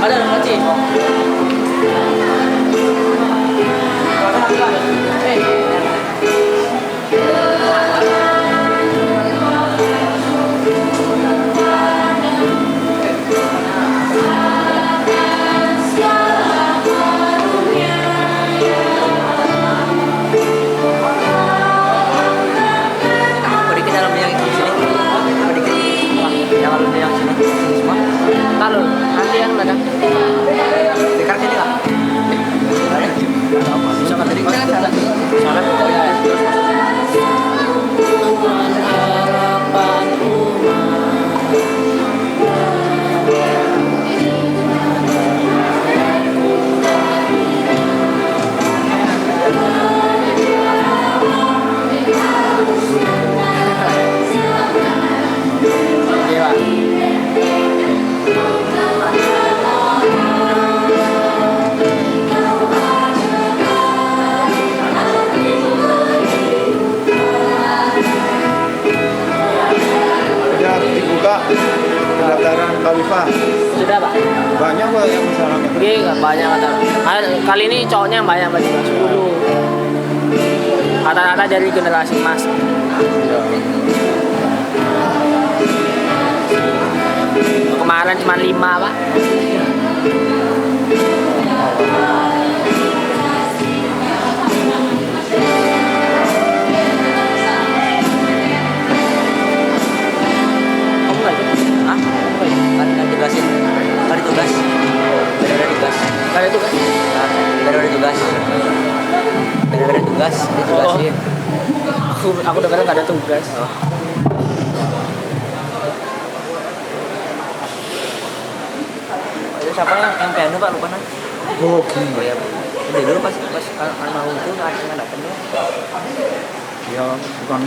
Ada mochi. Lalu nanti yang mana? Dekat sini lah. Bisa kan tadi kan salah. Salah kok ya. Harapan pendaftaran Khalifah. Sudah Pak? Banyak Pak yang masalahnya. Iya banyak kata. Kali ini cowoknya yang banyak banget 10. Kata-kata dari generasi emas. Ya. Kemarin cuma 5 Pak. Kan tugasin kali tugas beda tugas Kali itu kan? beda tugas ditugasin. Aku dengar nggak ada tugas. Itu siapa yang piano Pak lupa nah. Oh gitu. Oh ya ini dulu pas mau itu nggak datang ya. Ya bukan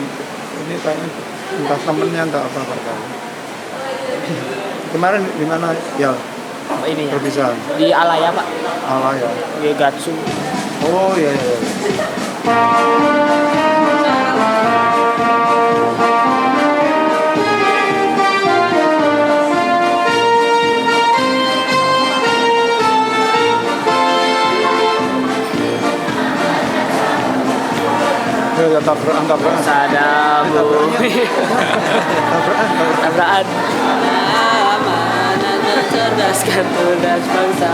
ini kayaknya entah temennya entah apa Pak. Kemarin di mana ya? Ini ya. Perpisahan. Di Alaya Pak. Allah ya. Di Gatsu. Oh iya iya. Ya tabrakan. Sadam. Tabrakan. Cerdaskan tugas bangsa.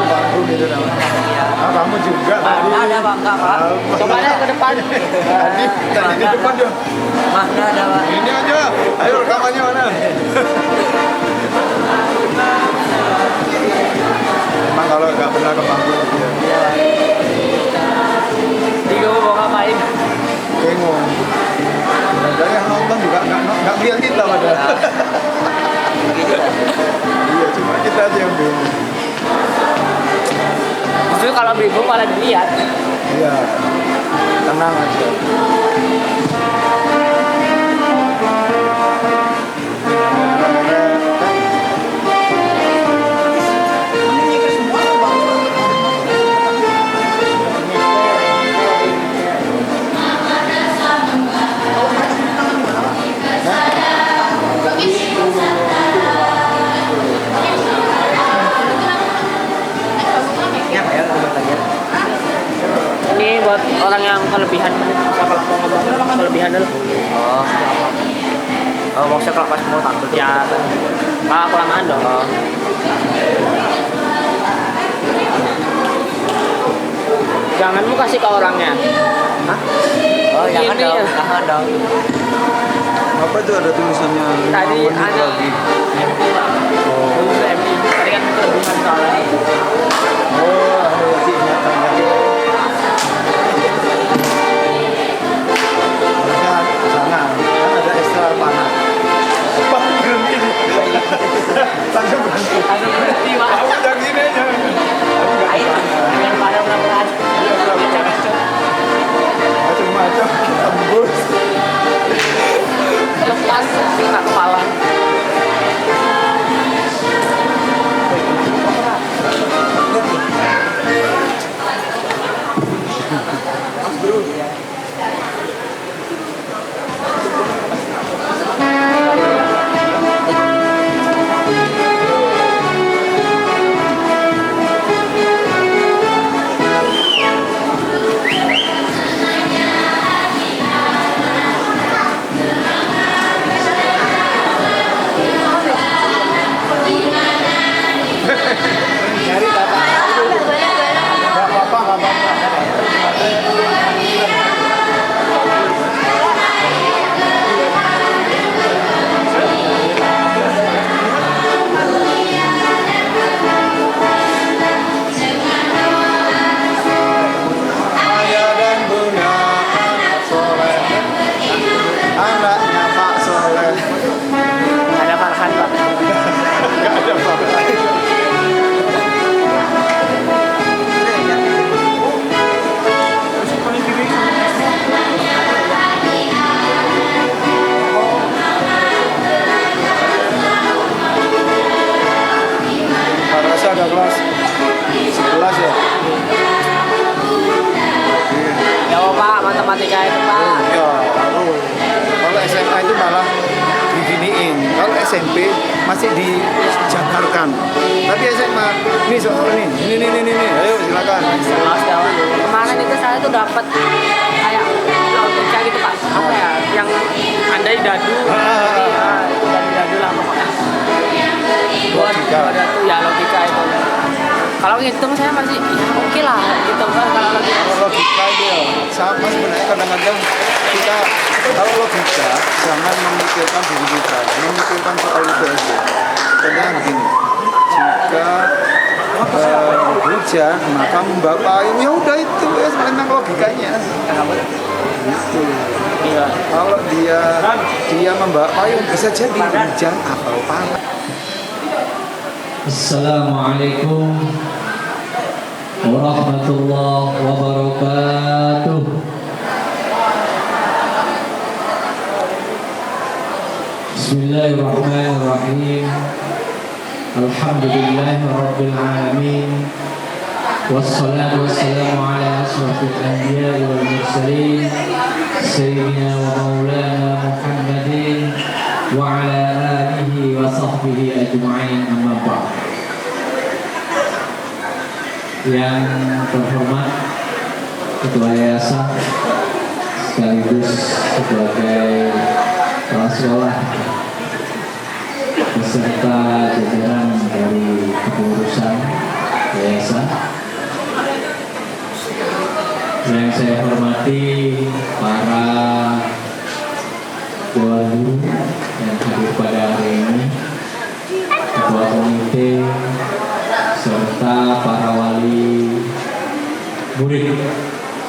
Bangku gitu namanya. Ah, kamu juga tadi. Ada Pak enggak Pak? Coba deh ke depan. Tadi di depan jo. Mana ada Pak? Ini aja. Ayo rekamannya mana? Emang kalau nggak pernah ke bangku gitu ya. Tiga mau ngapain? Bingung. Dan yang nonton juga nggak melihat kita padahal. Iya, cuma kita aja yang bingung. Justru kalau bingung malah dilihat. Iya, tenang aja. Ini buat orang yang kelebihan. Siapa mau ngomong kelebihan dulu? Oh maksudnya kalau pas mau tampil Ya, Pak kelamaan dong. Jangan mau kasih ke orangnya. Hah? Oh jangan Ini dong, ya. jangan dong. Apa itu ada tulisannya? Tadi 5 menit ada lagi. Dulu MD. Tadi kan kelebihan soalnya. Oh, ada lagi ingatannya. Harusnya sana, kan ada ekstra panah. Pak berhenti. Langsung berhenti. Langsung berhenti Pak. Kamu yang gini aja. Air. Dengan pada mudah-mudahan. Macam-macam tembus. Lepas kena kepala. SMP masih dijabarkan. Tapi SMA, ini soal ini, ayo silakan. Kemarin itu saya tuh dapat kayak logika gitu Pak. Apa ya? Yang andai dadu. Dadu lah pokoknya. Logika. Ada tuh ya logika itu. Kalau ngitung saya masih oke lah gitu kan kalau logika. Kalau logika itu ya sama sebenarnya, kadang-kadang kita kalau logika jangan memikirkan diri kita, memikirkan soal itu aja. Contohnya begini, jika hujan maka membawa payung, ya udah itu ya memang logikanya. Gitu. Iya. Kalau dia membawa payung bisa jadi hujan atau panas. Assalamualaikum warahmatullahi wabarakatuh. Bismillahirrahmanirrahim. Alhamdulillahi rabbil alamin. Wassalatu wassalamu ala asrafil anbiya'i wal mursalin sayyidina wa maulana Muhammadin wa ala alihi wa sahbihi ajma'in, amma ba'd. Yang terhormat Ketua Yayasan sekaligus sebagai kepala sekolah beserta jajaran dari kepengurusan yayasan, yang saya hormati para guru yang hadir pada hari ini, ketua komite, serta para wali murid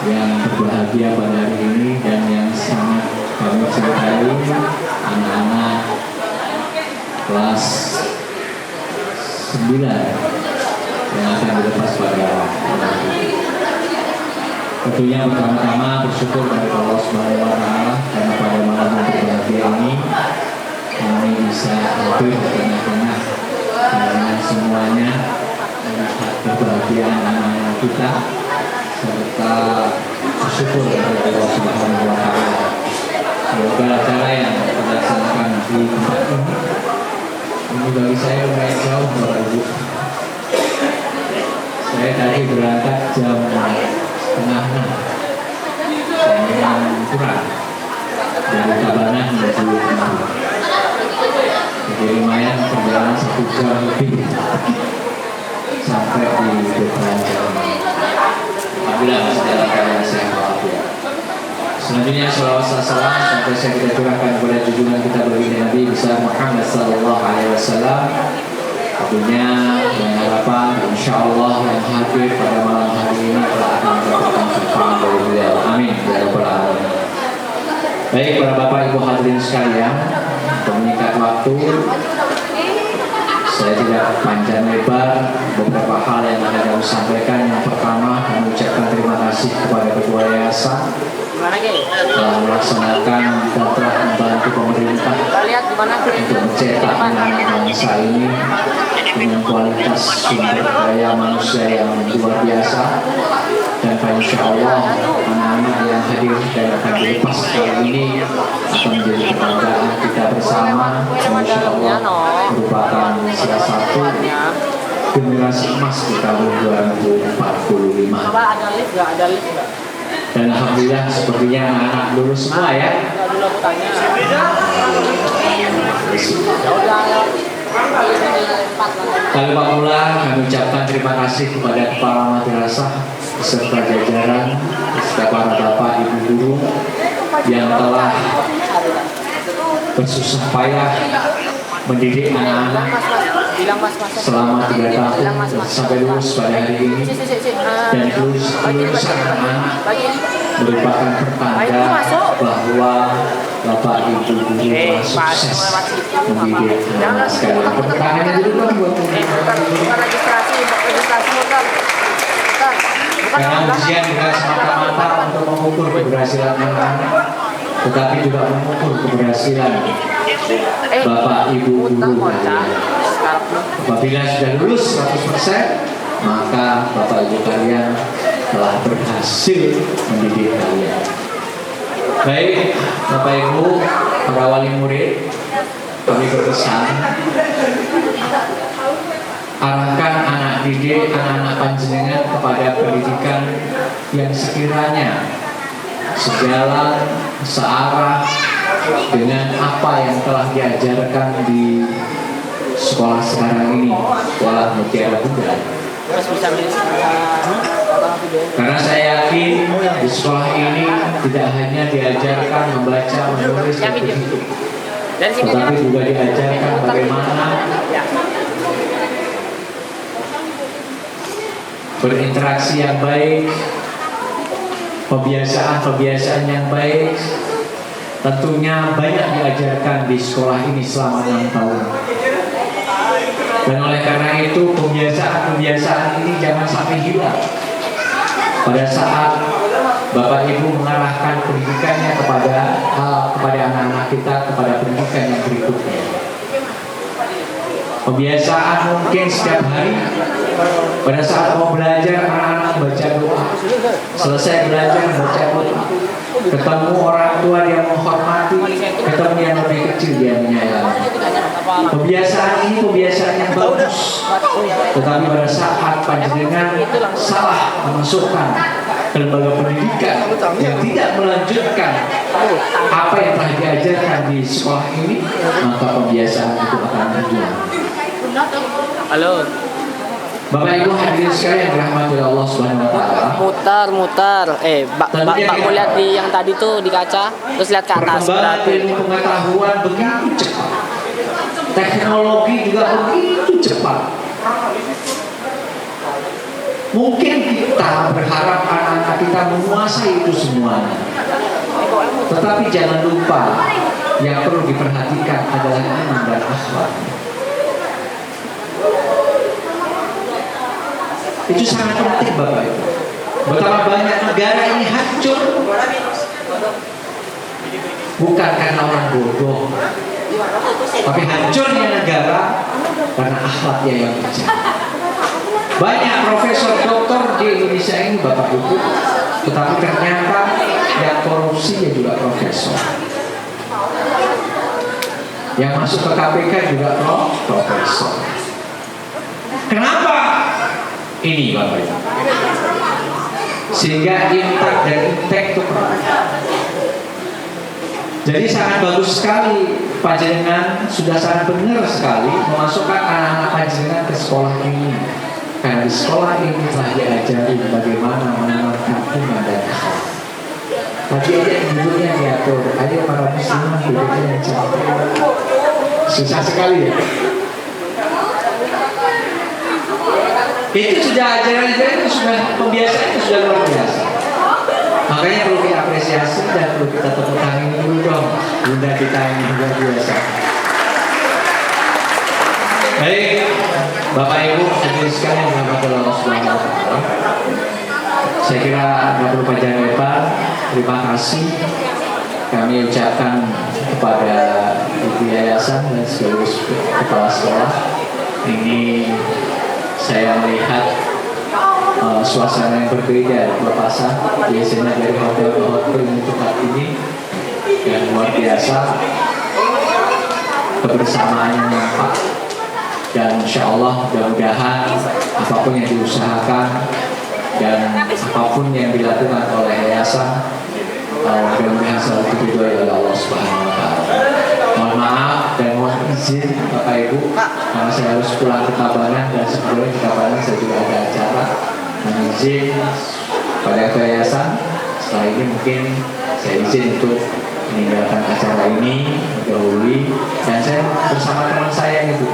yang berbahagia pada hari ini dan yang sangat kami cintai, anak-anak kelas 9 yang akan dilepas pada hari ini. Tentunya pertama-tama bersyukur kepada Allah Subhanahu wa Ta'ala karena pada malam yang berbahagia ini kami bisa hadir di tengah-tengah karena semuanya melihat kebahagiaan anak-anak kita, serta bersyukur kepada Allah Subhanahu wa Ta'ala. Semoga acara yang dilaksanakan di tempat ini bagi saya lumayan jauh, Bapak Ibu. Saya tadi berangkat jam 5:30, jam kurang, dari Tabanan menuju Kemang. Jadi lumayan perjalanan 1 jam lebih sampai di depan. Alhamdulillah segala keadaan sehat walafiat. Selanjutnya salawat salam sampai saya kita curahkan kepada junjungan kita baginda Nabi besar Muhammad sallallahu alaihi wasallam. Tentunya dengan harapan insyaallah yang hadir pada malam hari ini akan mendapatkan syafaat dari beliau. Amin ya rabbal alamin. Baik para bapak ibu hadirin sekalian, untuk meningkat waktu saya tidak panjang lebar, beberapa hal yang akan kami sampaikan. Yang pertama, mengucapkan terima kasih kepada ketua yayasan telah melaksanakan dan telah membantu pemerintah untuk mencetak anak-anak bangsa ini dengan kualitas sumber daya manusia yang luar biasa. Dan insya Allah anak-anak yang hadir dan akan dilepas kali ini akan menjadi kebanggaan kita bersama. Insya Allah merupakan salah satu generasi emas di tahun 2045. Dan alhamdulillah sepertinya anak-anak lulus semua ya. Kali pula kami ucapkan terima kasih kepada kepala madrasah beserta jajaran, beserta para bapak ibu guru yang telah bersusah payah mendidik anak-anak selama 3 tahun sampai lulus pada hari ini. Dan lulusan anak-anak merupakan pertanda bahwa bapak ibu guru sukses mendidik anak sekalian. Pertanyaannya dulu dong buat karena ujian bukan semata-mata untuk mengukur keberhasilan anak-anak, tetapi juga mengukur keberhasilan bapak ibu guru kalian. Apabila sudah lulus 100%, maka bapak ibu kalian telah berhasil mendidik kalian. Baik bapak ibu, para wali murid, kami berpesan, arahkan anak didik, anak-anak panjenengan kepada pendidikan yang sekiranya sejalan, searah dengan apa yang telah diajarkan di sekolah sekarang ini, sekolah Mutiara Bunda. Mas bisa Karena saya yakin di sekolah ini tidak hanya diajarkan membaca, menulis, dan berhitung, tetapi juga diajarkan bagaimana berinteraksi yang baik, kebiasaan-kebiasaan yang baik. Tentunya banyak diajarkan di sekolah ini selama 6 tahun. Dan oleh karena itu kebiasaan-kebiasaan ini jangan sampai hilang pada saat Bapak Ibu mengarahkan pendidikannya kepada anak-anak kita, kepada pendidikan yang berikutnya. Kebiasaan mungkin setiap hari pada saat mau belajar anak-anak baca doa, selesai belajar baca doa, ketemu orang tua dia menghormati, ketemu yang lebih kecil dia menyayangi. Kebiasaan ini kebiasaan yang bagus, tetapi pada saat panjenengan salah memasukkan ke lembaga pendidikan yang tidak melanjutkan apa yang telah diajarkan di sekolah ini, maka kebiasaan itu akan hilang. Halo. Bapak Ibu hadirin sekalian yang dirahmati oleh Allah Subhanahu wa taala. Mutar. Mbak lihat di yang tadi tuh di kaca, terus lihat ke atas. Perkembangan ilmu pengetahuan begitu cepat. Teknologi juga begitu cepat. Mungkin kita berharap anak-anak kita menguasai itu semuanya. Tetapi jangan lupa yang perlu diperhatikan adalah iman dan akhlak. Itu sangat penting Bapak Ibu. Betapa banyak negara ini hancur bukan karena orang bodoh, tapi hancurnya negara karena akhlaknya yang bijak. Banyak profesor doktor di Indonesia ini Bapak Ibu, tetapi ternyata yang korupsinya juga profesor. Yang masuk ke KPK juga profesor. Kenapa? Ini Bapak Ibu. Sehingga intak dan intek itu perlu. Jadi sangat bagus sekali panjenengan, sudah sangat benar sekali memasukkan anak-anak panjenengan ke sekolah ini. Karena di sekolah ini telah diajari bagaimana menanamkan iman dan akhlak. Tadi aja duduknya diatur, ayo para muslimah duduknya yang cantik. Susah sekali ya. Itu sudah ajaran itu sudah pembiasaan, itu sudah luar biasa. Makanya perlu kita apresiasi dan perlu kita tepuk tangan dulu dong. Bunda kita ini luar biasa. Baik, Bapak Ibu hadirin sekalian yang dirahmati Allah Subhanahu wa taala. Saya kira nggak perlu panjang lebar. Terima kasih kami ucapkan kepada ibu yayasan dan seluruh kepala sekolah. Ini saya melihat suasana yang berbeda pelepasan biasanya dari hotel ke hotel ini tempat ini yang luar biasa, kebersamaan yang nampak, dan insya Allah mudah-mudahan apapun yang diusahakan dan apapun yang dilakukan oleh yayasan mudah-mudahan selalu diridhoi oleh Allah Subhanahu wa taala. Mohon maaf dan mohon izin Bapak Ibu karena saya harus pulang ke Tabanan dan sebelumnya di Tabanan saya juga ada acara. Mohon izin pada yayasan setelah ini mungkin saya izin untuk meninggalkan acara ini mendahului, dan saya bersama teman saya itu,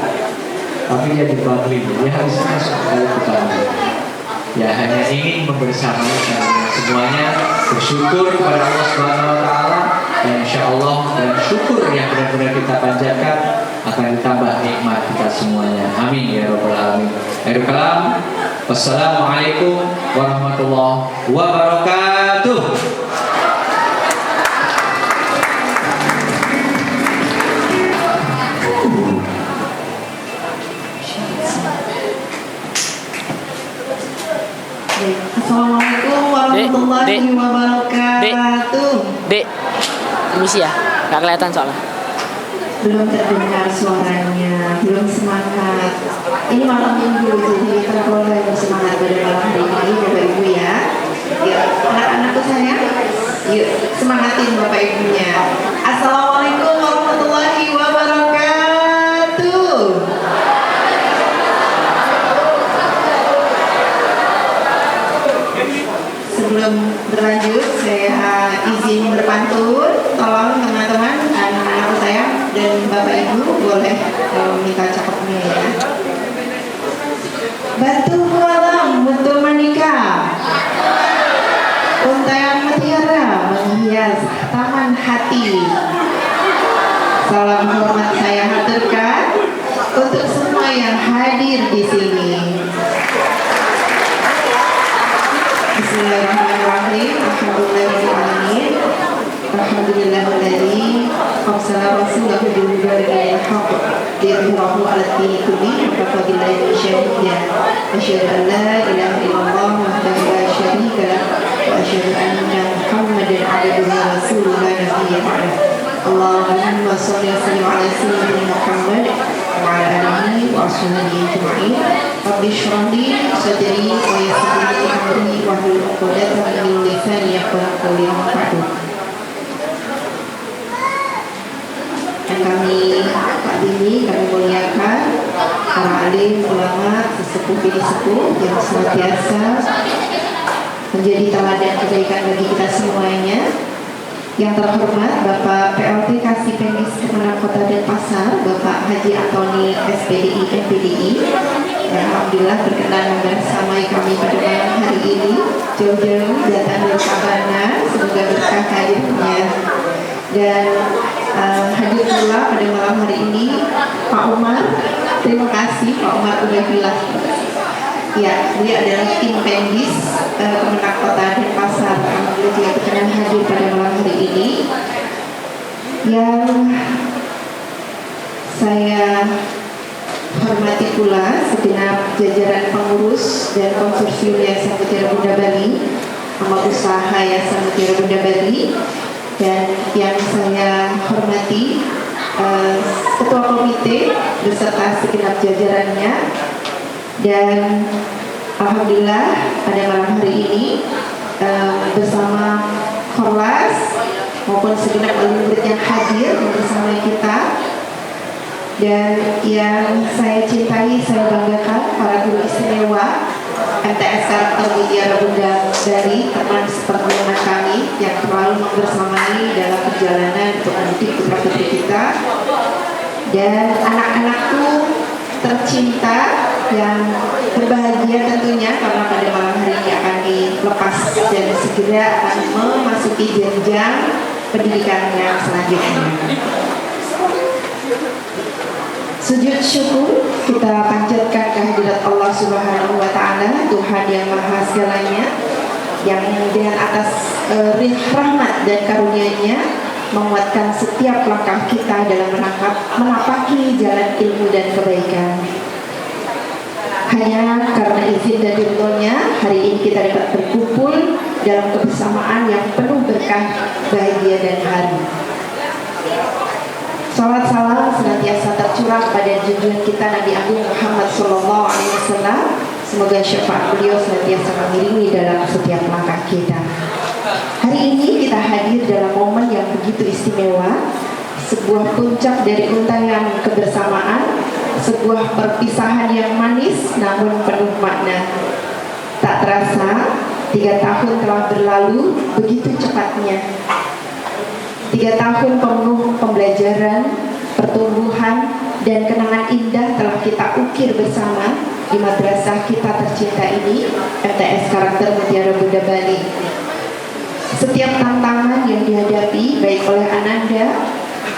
tapi dia di Bangli, dia harus masuk ke Bangli. Ya hanya ingin membersamai semuanya, bersyukur kepada Allah Subhanahu wa taala, dan insya Allah dan syukur yang benar-benar kita panjatkan akan ditambah nikmat kita semuanya. Amin ya rabbal alamin. Akhirul kalam. Wassalamualaikum warahmatullahi wabarakatuh. Assalamualaikum warahmatullahi wabarakatuh. Dek, permisi ya, nggak kelihatan soalnya. belum terdengar suaranya, belum semangat. Ini malam minggu, jadi kita boleh bersemangat pada malam hari ini, Bapak Ibu ya. Yuk, anak-anakku sayang, yuk semangatin Bapak Ibunya. Assalamualaikum warahmatullahi wabarakatuh. Sebelum berlanjut, saya izin berpantun. Tolong teman-teman, anak-anak saya dan Bapak Ibu boleh minta cakepnya ya. Batu malam untuk menikah, untayan mutiara menghias taman hati. Salam hormat saya haturkan untuk semua yang hadir di sini. Bismillahirrahmanirrahim. Alhamdulillahirrahmanirrahim. Alhamdulillahilladzi arsala rasulahu bil huda wa dinil haqq liyudhhirahu 'ala ad-dini kullihi wa kafa billahi shahidan. Asyhadu an la ilaha illallah wahdahu la syarika lah wa asyhadu anna Muhammadan 'abduhu wa rasuluhu la nabiyya ba'dahu. Allahumma shalli wa sallim 'ala sayyidina Muhammad wa 'ala alihi wa ashabihi ajma'in. Rabbi shrah li sadri wa yassir li amri wahlul 'uqdatam min lisani yafqahu qawli. Yang kami hadiri, kami muliakan para alim, ulama, sesepuh bini sepuh yang senantiasa menjadi teladan kebaikan bagi kita semuanya. Yang terhormat Bapak PLT Kasih Pendis Kemenang Kota Denpasar, Bapak Haji Antoni SPDI MPDI, yang alhamdulillah berkenan membersamai kami pada malam hari ini. Jauh-jauh datang dari Tabanan, semoga berkah hadirnya. Dan hadir pula pada malam hari ini Pak Umar. Terima kasih Pak Umar udah bilang. Ya, beliau adalah tim Pendis Kemenang Kota Denpasar. Alhamdulillah juga berkenan hadir pada malam hari ini. Yang saya hormati pula segenap jajaran pengurus dan konsorsium Yayasan Mutiara Bunda Bali, amal usaha Yayasan Mutiara Bunda Bali, dan yang saya hormati ketua komite beserta segenap jajarannya. Dan alhamdulillah pada malam hari ini bersama Korlas maupun segenap murid yang hadir bersama kita. Dan yang saya cintai, saya banggakan para guru istimewa MTS Karakter Mutiara Bunda Bali, teman seperjuangan kami yang selalu membersamai dalam perjalanan untuk mendidik putra-putri kita. Dan anak-anakku tercinta yang berbahagia tentunya karena pada malam hari ini akan dilepas dan segera akan memasuki jenjang pendidikan yang selanjutnya. Sujud syukur kita panjatkan kehadirat Allah Subhanahu wa Ta'ala, Tuhan yang Maha segalanya, yang dengan atas rahmat dan karunia-Nya menguatkan setiap langkah kita dalam menapaki jalan ilmu dan kebaikan. Hanya karena izin dan ridho-Nya, hari ini kita dapat berkumpul dalam kebersamaan yang penuh berkah, bahagia dan haru. Salat salam senantiasa tercurah pada junjungan kita Nabi Agung Muhammad Sallallahu Alaihi Wasallam. Semoga syafaat beliau senantiasa mengiringi dalam setiap langkah kita. Hari ini kita hadir dalam momen yang begitu istimewa, sebuah puncak dari untayan kebersamaan, sebuah perpisahan yang manis namun penuh makna. Tak terasa 3 tahun telah berlalu begitu cepatnya. 3 tahun penuh pembelajaran, pertumbuhan, dan kenangan indah telah kita ukir bersama di madrasah kita tercinta ini, MTS Karakter Mutiara Bunda Bali. Setiap tantangan yang dihadapi baik oleh ananda,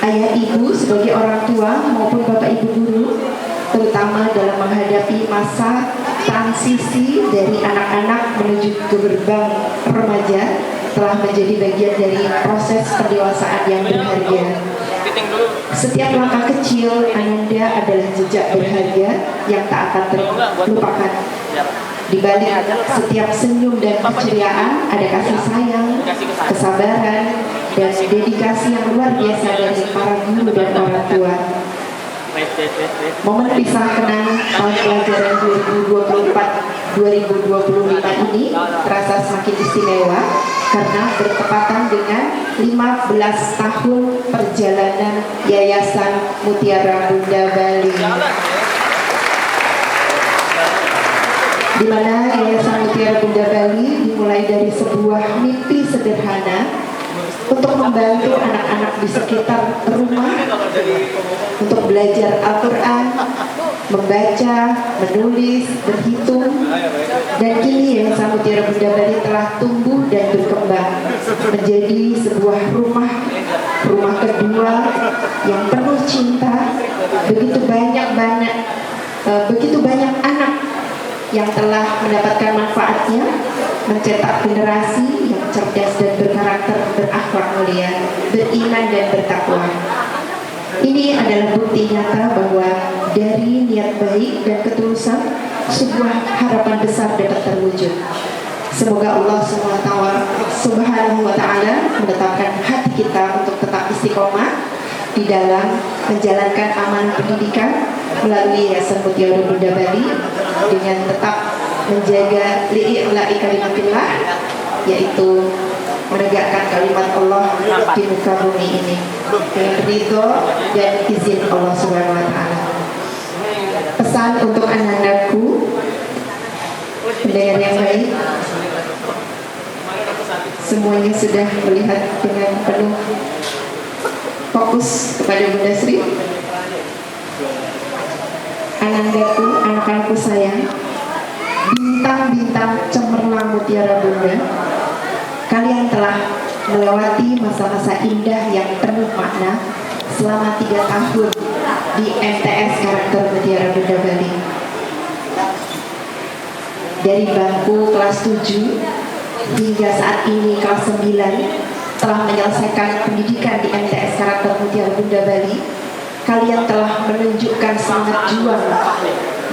ayah ibu sebagai orang tua maupun bapak ibu guru, terutama dalam menghadapi masa transisi dari anak-anak menuju ke gerbang remaja, telah menjadi bagian dari proses pendewasaan yang berharga. Setiap langkah kecil ananda adalah jejak berharga yang tak akan terlupakan. Di balik setiap senyum dan keceriaan ada kasih sayang, kesabaran, dan dedikasi yang luar biasa dari para guru dan orang tua. Momen pisah kenang tahun pelajaran 2024-2025 ini terasa semakin istimewa karena bertepatan dengan 15 tahun perjalanan Yayasan Mutiara Bunda Bali, di mana Yayasan Mutiara Bunda Bali dimulai dari sebuah mimpi sederhana untuk membantu anak-anak di sekitar rumah untuk belajar Al-Quran, membaca, menulis, berhitung, dan kini Yayasan Mutiara Bunda Bali telah tumbuh dan berkembang menjadi sebuah rumah kedua yang penuh cinta. Begitu banyak anak yang telah mendapatkan manfaatnya, mencetak generasi yang cerdas dan berkarakter, berakhlak mulia, beriman dan bertakwa. Ini adalah bukti nyata bahwa dari niat baik dan ketulusan, sebuah harapan besar dapat terwujud. Semoga Allah Subhanahu wa Ta'ala menetapkan hati kita untuk tetap istiqomah di dalam menjalankan amanah pendidikan melalui Yayasan Mutiara Bunda Bali dengan tetap menjaga li'i'la'i kalimatillah, yaitu menegakkan kalimat Allah di muka bumi ini dengan ridho dan izin Allah Subhanahu wa Ta'ala. Pesan untuk anak-anakku, pendengar yang baik, semuanya sudah melihat dengan penuh fokus kepada Bunda Sri. Anandaku, anak-anakku sayang, bintang-bintang cemerlang Mutiara Bunda, kalian telah melewati masa-masa indah yang penuh makna selama 3 tahun di MTS Karakter Mutiara Bunda Bali. Dari bangku kelas 7 hingga saat ini kelas 9 telah menyelesaikan pendidikan di MTS Karakter Mutiara Bunda Bali. Kalian telah menunjukkan semangat juang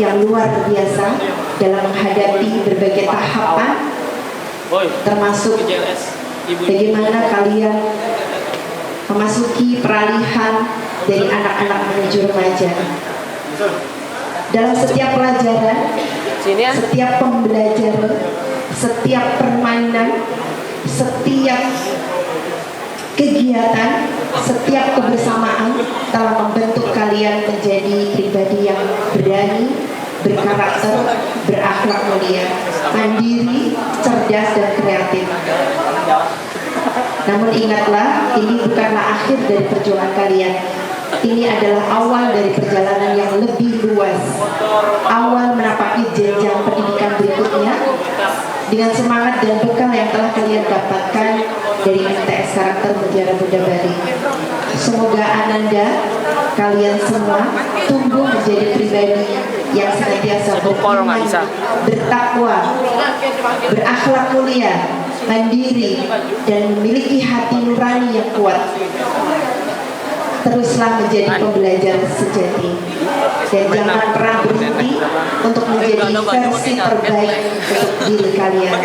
yang luar biasa dalam menghadapi berbagai tahapan, termasuk bagaimana kalian memasuki peralihan dari anak-anak menuju remaja. Dalam setiap pelajaran, setiap pembelajaran, setiap permainan, setiap kegiatan, setiap kebersamaan telah membentuk kalian menjadi pribadi yang berani, berkarakter, berakhlak mulia, mandiri, cerdas, dan kreatif. Namun ingatlah, ini bukanlah akhir dari perjuangan kalian. Ini adalah awal dari perjalanan yang lebih luas, awal menapaki jenjang pendidikan berikutnya dengan semangat dan bekal yang telah kalian dapatkan dari MTS Karakter Mutiara Bunda Bali. Semoga Ananda, kalian semua tumbuh menjadi pribadi yang senantiasa beriman, bertakwa, berakhlak mulia, mandiri, dan memiliki hati nurani yang kuat. Teruslah menjadi pembelajar sejati dan jangan pernah berhenti untuk menjadi versi terbaik untuk diri kalian,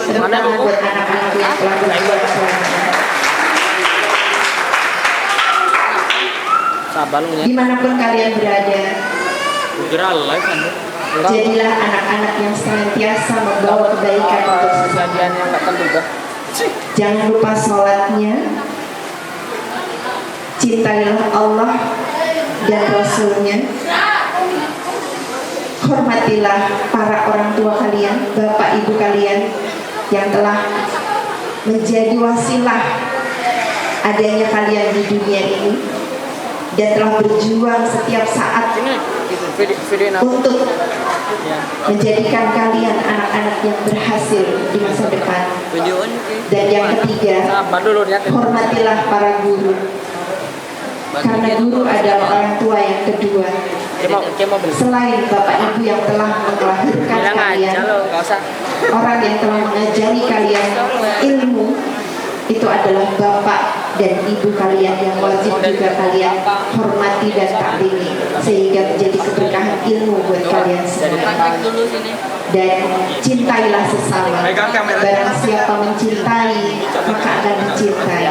terutama buat anak-anak yang telah berjuang selama ini. Dimanapun kalian berada, jadilah anak-anak yang senantiasa membawa kebaikan untuk sesama. Jangan lupa sholatnya, cintailah Allah dan Rasulnya, hormatilah para orang tua kalian, bapak ibu kalian yang telah menjadi wasilah adanya kalian di dunia ini dan telah berjuang setiap saat untuk menjadikan kalian anak-anak yang berhasil di masa depan. Dan yang ketiga, hormatilah para guru, karena guru adalah orang tua yang kedua. Selain bapak ibu yang telah melahirkan kalian, orang yang telah mengajari kalian ilmu, itu adalah bapak dan ibu kalian yang wajib juga kalian hormati dan taklimi, sehingga menjadi keberkahan ilmu buat kalian semua. Dan cintailah sesama. Barang siapa mencintai, maka akan dicintai.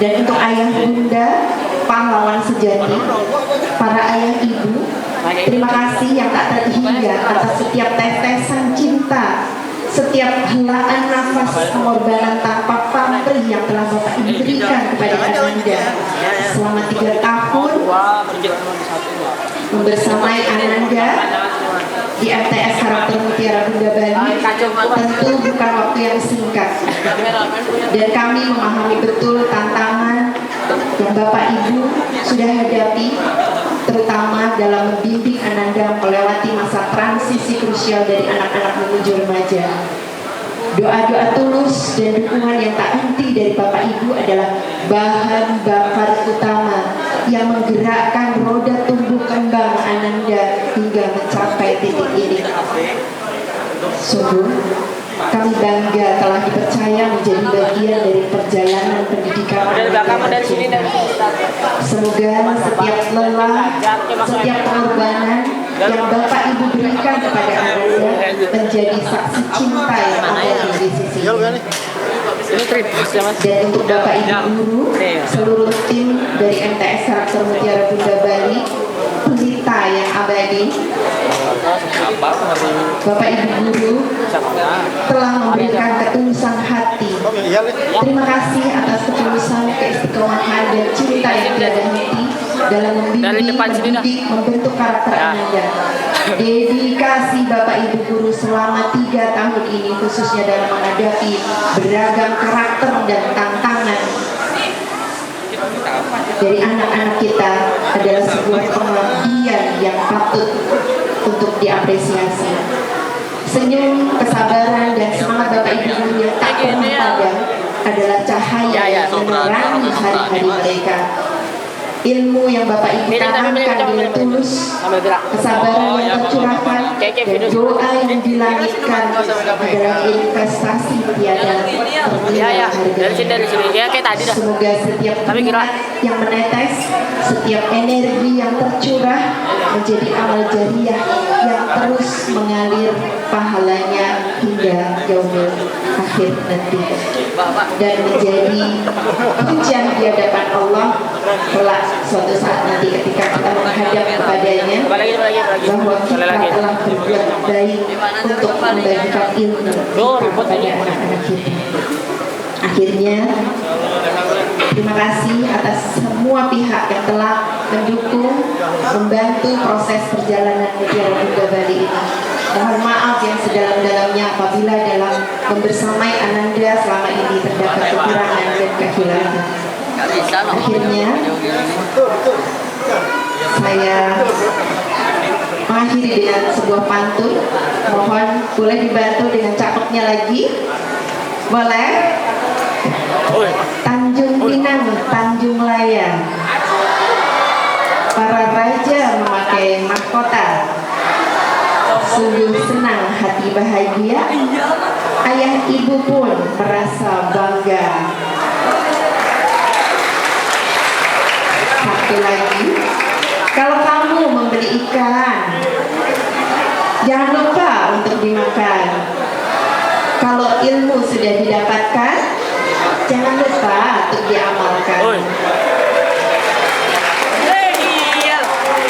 Dan untuk ayah bunda, pahlawan sejati, para ayah ibu, terima kasih yang tak terhingga atas setiap tetesan cinta, setiap helaan nafas pengorbanan tanpa pamrih yang telah Bapak Ibu berikan kepada Ananda selama 3 tahun membersamai Ananda di MTS Karakter Mutiara Bunda Bali. Tentu bukan waktu yang singkat, dan kami memahami betul tantangan yang Bapak Ibu sudah hadapi, terutama dalam membimbing Ananda melewati masa transisi krusial dari anak-anak menuju remaja. Doa-doa tulus dan dukungan yang tak henti dari Bapak Ibu adalah bahan bakar utama yang menggerakkan roda tumbuh kembang Ananda hingga mencapai titik ini. Sungguh, kami bangga telah dipercaya menjadi bagian dari perjalanan pendidikan Ananda. Semoga setiap lelah, setiap pengorbanan yang Bapak Ibu berikan kepada Ananda menjadi saksi cinta yang ada di sisi. Dan untuk Bapak Ibu guru, seluruh tim dari MTS Karakter Mutiara Bunda Bali, pelita yang abadi, Bapak Ibu guru telah memberikan ketulusan hati. Terima kasih atas ketulusan, keistiqomahan dan cinta yang tiada henti dalam membimbing, mendidik, membentuk karakter Ananda. Dedikasi Bapak Ibu guru selama 3 tahun ini, khususnya dalam menghadapi beragam karakter dan tantangan dari anak-anak kita, adalah sebuah pengabdian yang patut untuk diapresiasi. Senyum, kesabaran, dan semangat Bapak Ibu guru yang tak pernah padam adalah cahaya yang menerangi hari-hari mereka. Ilmu yang Bapak Ibu tanamkan dengan tulus, kesabaran yang tercurahkan, dan doa yang dilangitkan adalah investasi tiada ternilai harganya. Semoga setiap minat yang menetes, setiap energi yang tercurah menjadi amal jariah yang terus mengalir pahalanya hingga yaumil akhir nanti, dan menjadi hujan di hadapan Allah kelak suatu saat nanti ketika kita menghadap kepadanya, bahwa kita telah berbuat baik untuk membagikan ilmu kepada anak-anak kita. Akhirnya, terima kasih atas semua pihak yang telah mendukung, membantu proses perjalanan Mutiara Bunda Bali ini. Mohon maaf yang sedalam-dalamnya apabila dalam membersamai Ananda selama ini terdapat kekurangan dan kehilangan. Akhirnya, saya mengakhiri dengan sebuah pantun. Mohon boleh dibantu dengan cakepnya lagi. Boleh? Tanjung Pinang, Tanjung Laya, para raja memakai mahkota. Sungguh senang hati bahagia, ayah ibu pun merasa bangga. Satu lagi, kalau kamu membeli ikan, jangan lupa untuk dimakan. Kalau ilmu sudah didapatkan, jangan lupa untuk diamalkan.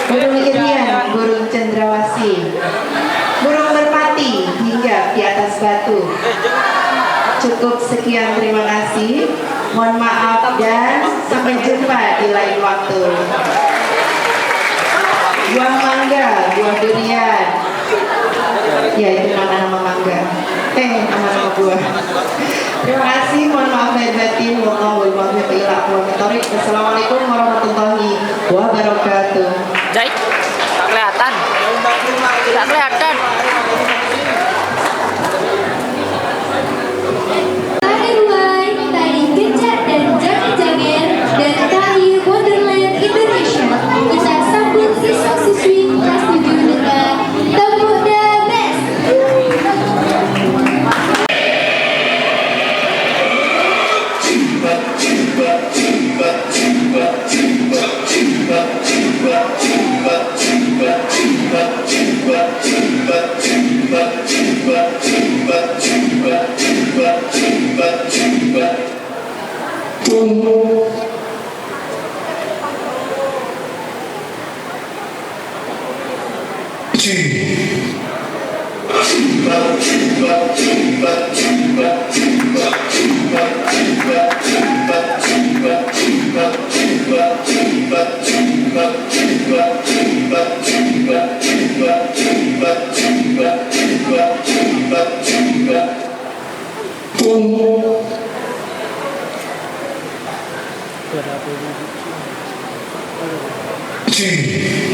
Burung irian, burung cendrawasih, burung merpati hingga di atas batu. Cukup sekian, terima kasih. Mohon maaf dan sampai jumpa di lain waktu. Buah mangga, buah durian. Ya, itu nama mangga. Nama buah. Terima kasih. Mohon maaf lahir batin. Wassalamualaikum warahmatullahi wabarakatuh. Jai, tak kelihatan. Tidak kelihatan. Tari Gencar dan Jager dan Tari Wonderland Indonesia. Kita sambut siswa-siswi kelas 7 dengan tepuk the best.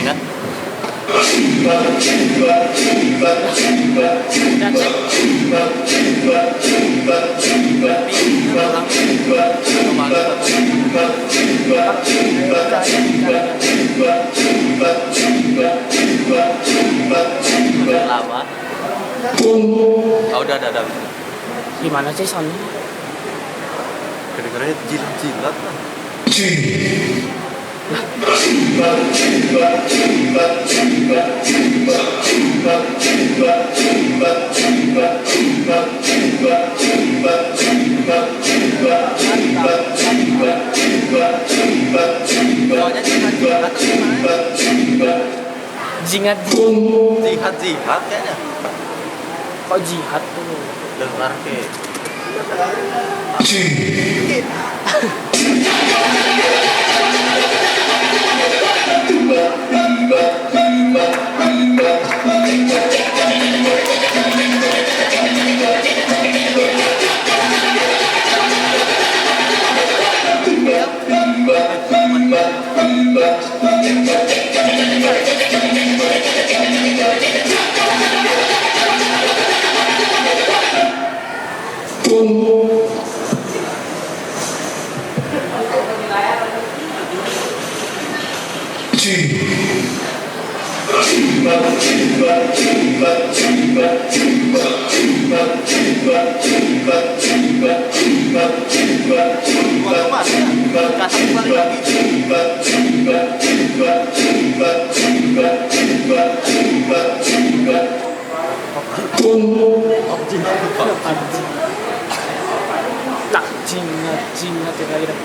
Ingat? Lama. Oh, udah ada. Gimana sih soalnya? Kedengarannya jilat-jilat lah. Jihad kayaknya. Kok jihad tuh? Dengar ke. Tak jingat ya kira.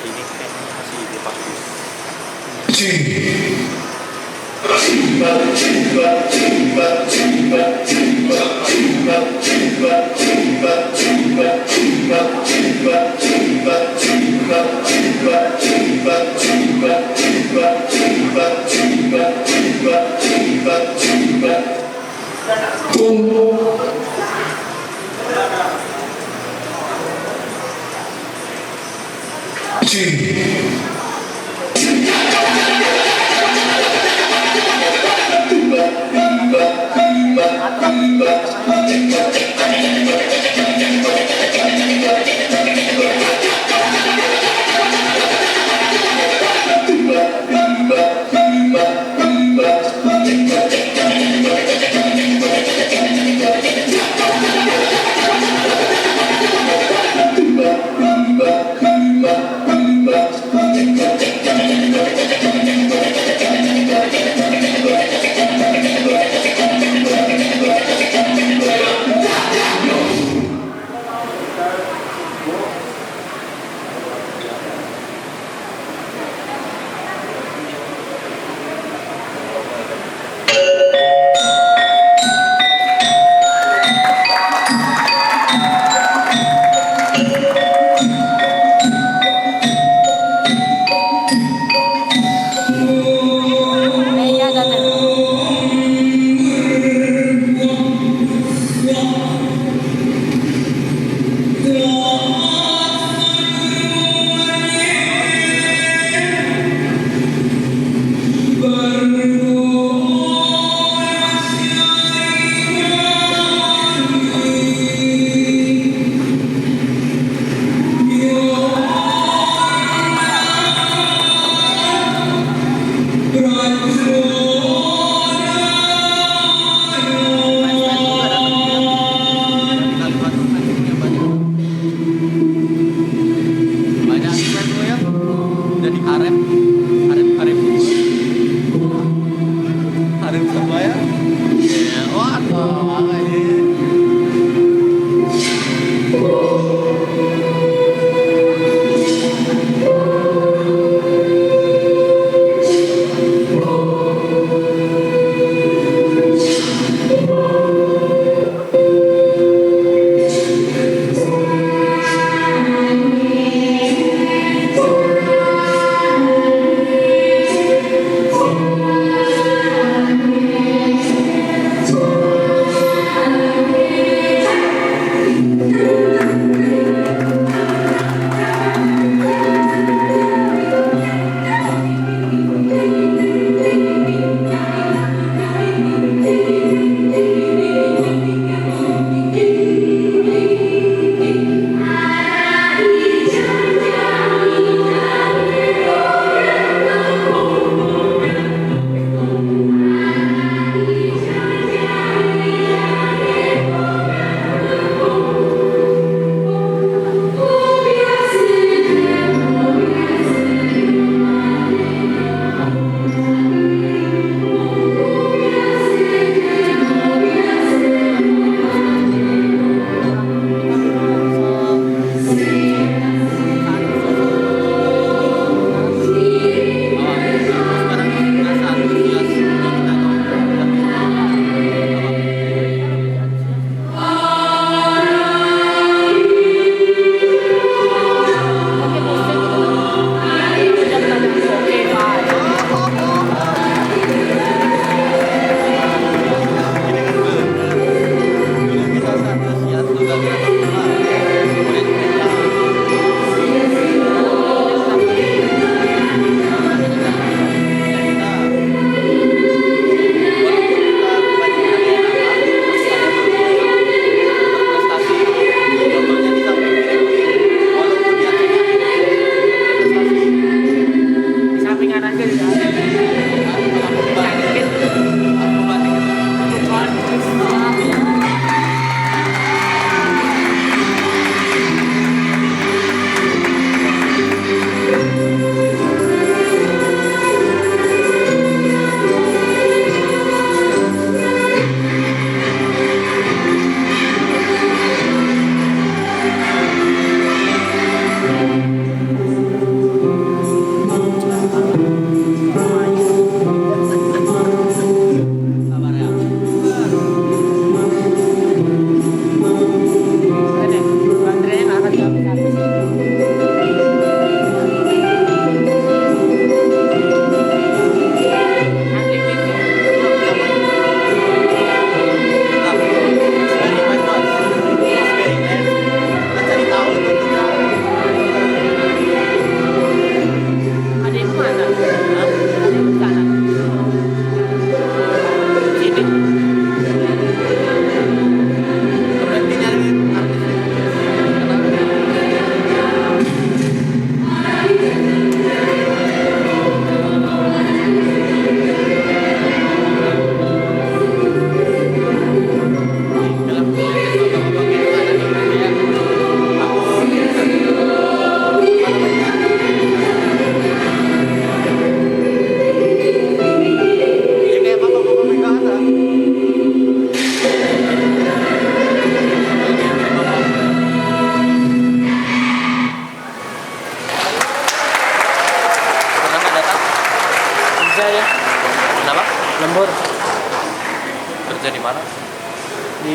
Ini kayaknya masih dipakai.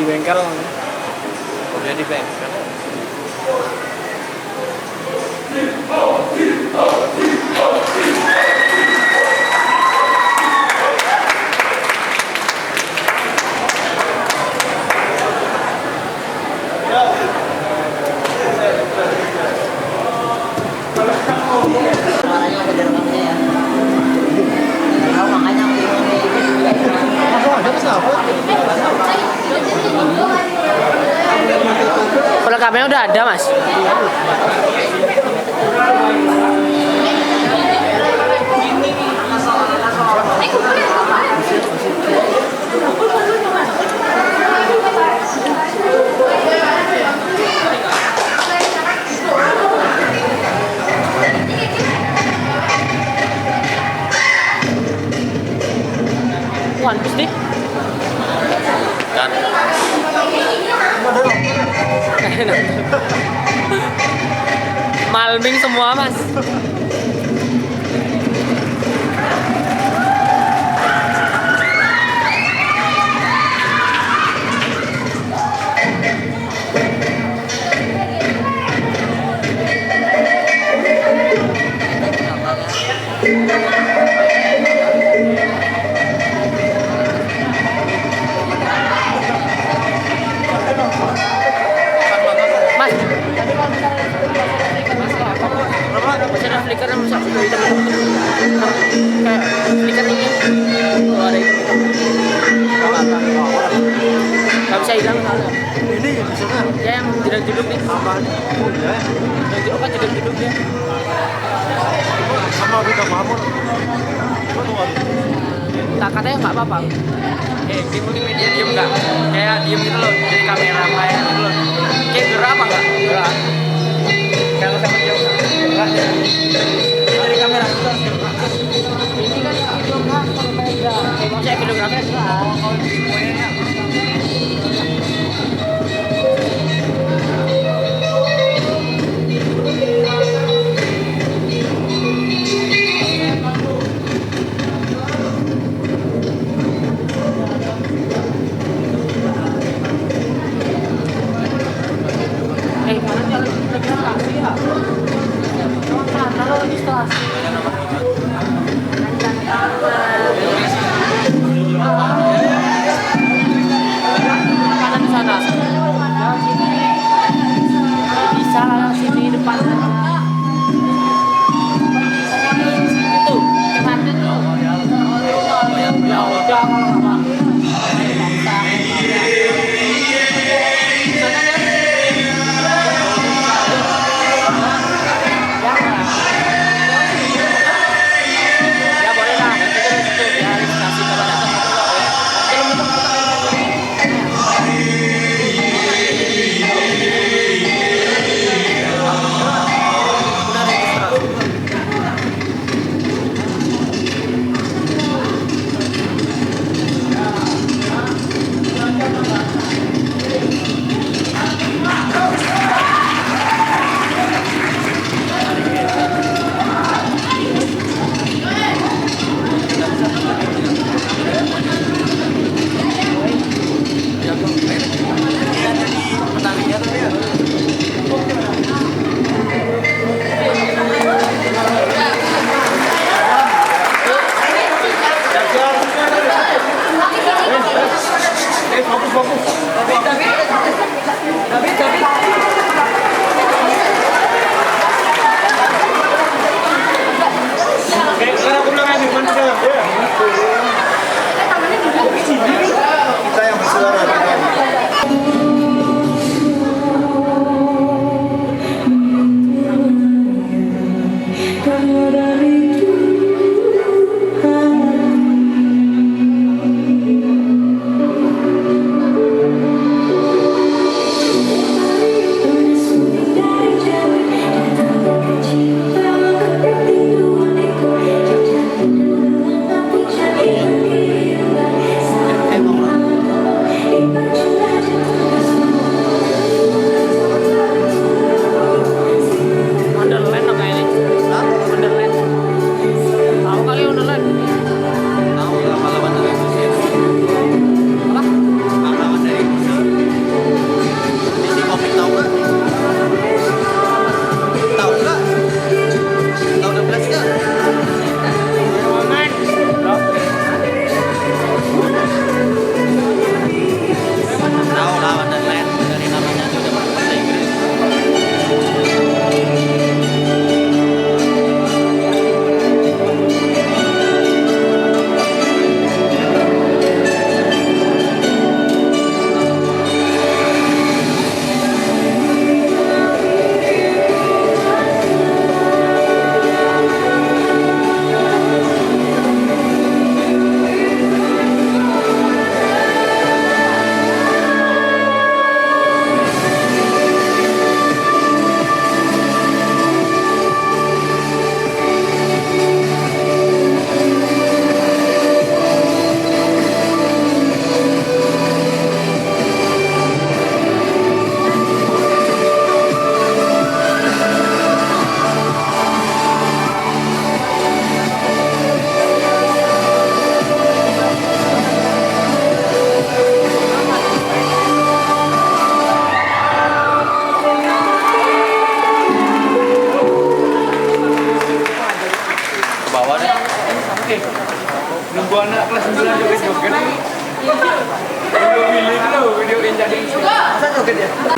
bengkel. Udah di bengkel. Suaranya udah direkamnya ya. Tahu makanya aku Pelengkapnya udah ada, Mas. One Piece nih. Kan. Malming semua, Mas. Mas, masih ada flicker yang bisa video hitam kayak flicker ini. Oh, ada itu. Gak bisa hilang soalnya. Ini bisa kan? Ya yang jeduk-jeduk nih. Jeduk kan jeduk-jeduk dia. Sama kita mamut. Tak katanya nggak apa-apa. Di multimedia diem nggak? Kayak diem gitu loh dari kamera kayak gitu loh. Kayak gerak apa nggak? Gerak. Kalau sama dia gerak ya. Dari kamera itu harus gerak. Ini kan videografer beda. Maksudnya videografer gerak. Kalau semuanya mana jalan registrasi ya? Kalau registrasi.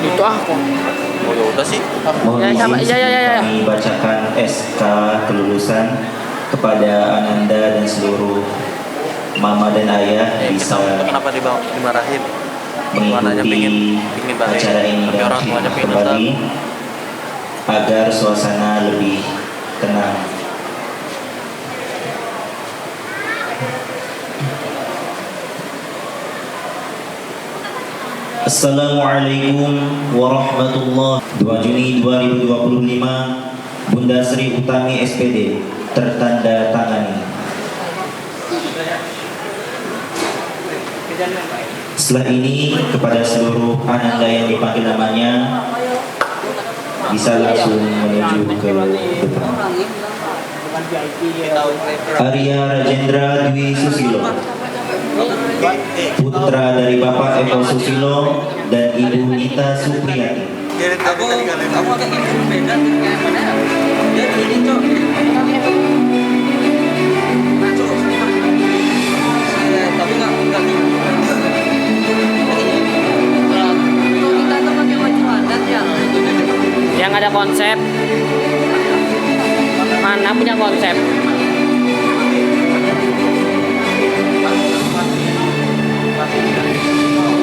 Itu aku. Oh ya udah sih. Mohon Ya, sama. izin Ya. kami bacakan SK kelulusan kepada Ananda dan seluruh mama dan ayah bisa Kenapa dimarahin? Anaknya mengikuti pingin balik, acara ini tapi dan orang tuanya pingin kembali agar suasana lebih tenang. Assalamualaikum warahmatullahi wabarakatuh. 2 Juni 2025, Bunda Sri Utami SPD tertanda tangani. Setelah ini kepada seluruh Ananda yang dipanggil namanya bisa langsung menuju ke depan. Arya Rajendra Dwi Susilo, putra dari Bapak Eko Susilo dan Ibu Nita Supriyati. Aku agak gitu beda dengan mana? Dia gini cok. Tapi nggak gitu. Kita tuh pakai baju adat ya. Yang ada konsep. Mana punya konsep?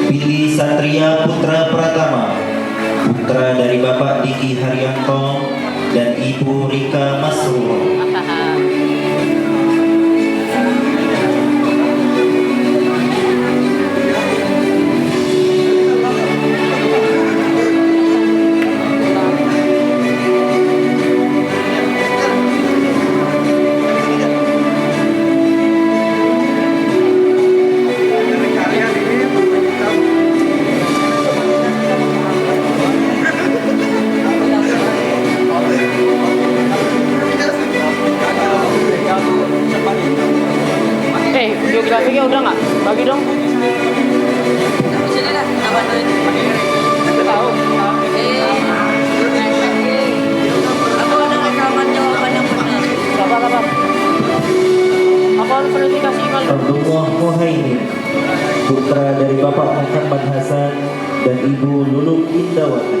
Pilih Satria Putra Pratama, putra dari Bapak Diki Haryanto dan Ibu Rika Masrur. Videografinya udah nggak? Bagi dong. Sini dah, kita bantuin. Tahu. Aku ada rekaman jawaban yang benar. Sabar. Aku harus verifikasi kan. Abdullah Muhaimin, putra dari Bapak Muhammad Hasan dan Ibu Luluk Indawati.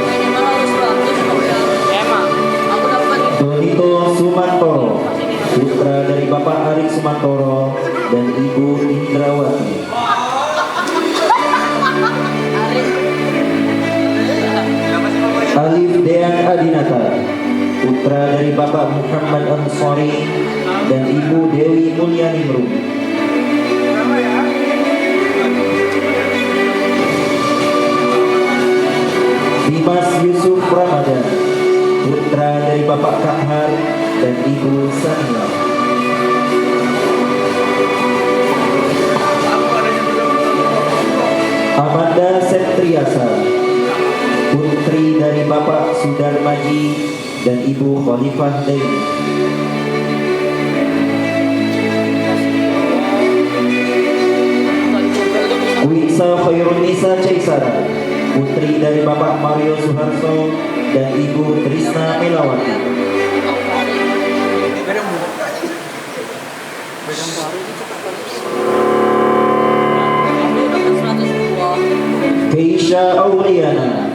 Minimal harus 100 kok ya. Emang. Aku dapat Donito Sumantoro, putra dari Bapak Arik Sumantoro dan Ibu Indrawati. Alif Dean Adinata, putra dari Bapak Muhammad Ansori dan Ibu Dewi Mulyani Merum. Dimas Yusuf Ramadan, putra dari Bapak Kahar dan Ibu Sania. Amanda Septriasa, putri dari Bapak Sudarmaji dan Ibu Khalifah Dewi. Witsa Khairunisa Caisara, putri dari Bapak Mario Suharso dan Ibu Trisna Melawati. Keisha Auliana,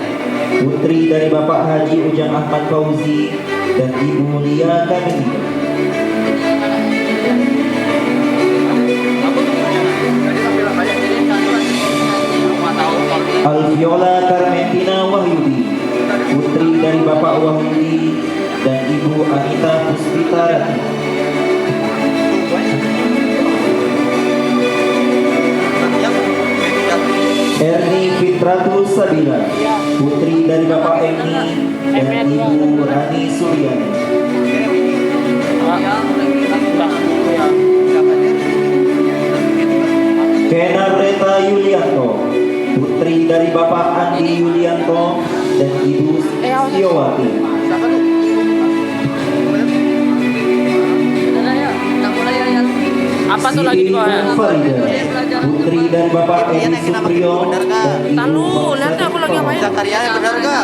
putri dari Bapak Haji Ujang Ahmad Fauzi dan Ibu Lia Kamili. Alviola Carmentina Wahyudi, putri dari Bapak Wahyudi dan Ibu Anita Puspitarati. Erni Fitratul Sabila, putri dari Bapak Emi dan Ibu Rani Suryani. Kenareta Yulianto, putri dari Bapak Andi Yulianto dan Ibu Setiawati. Apa tuh lagi di bawah? Farida, putri dari Bapak Edi Supriyo dan Ibu Tahu, lihat aku lagi apa ya? Karyanya benar nggak?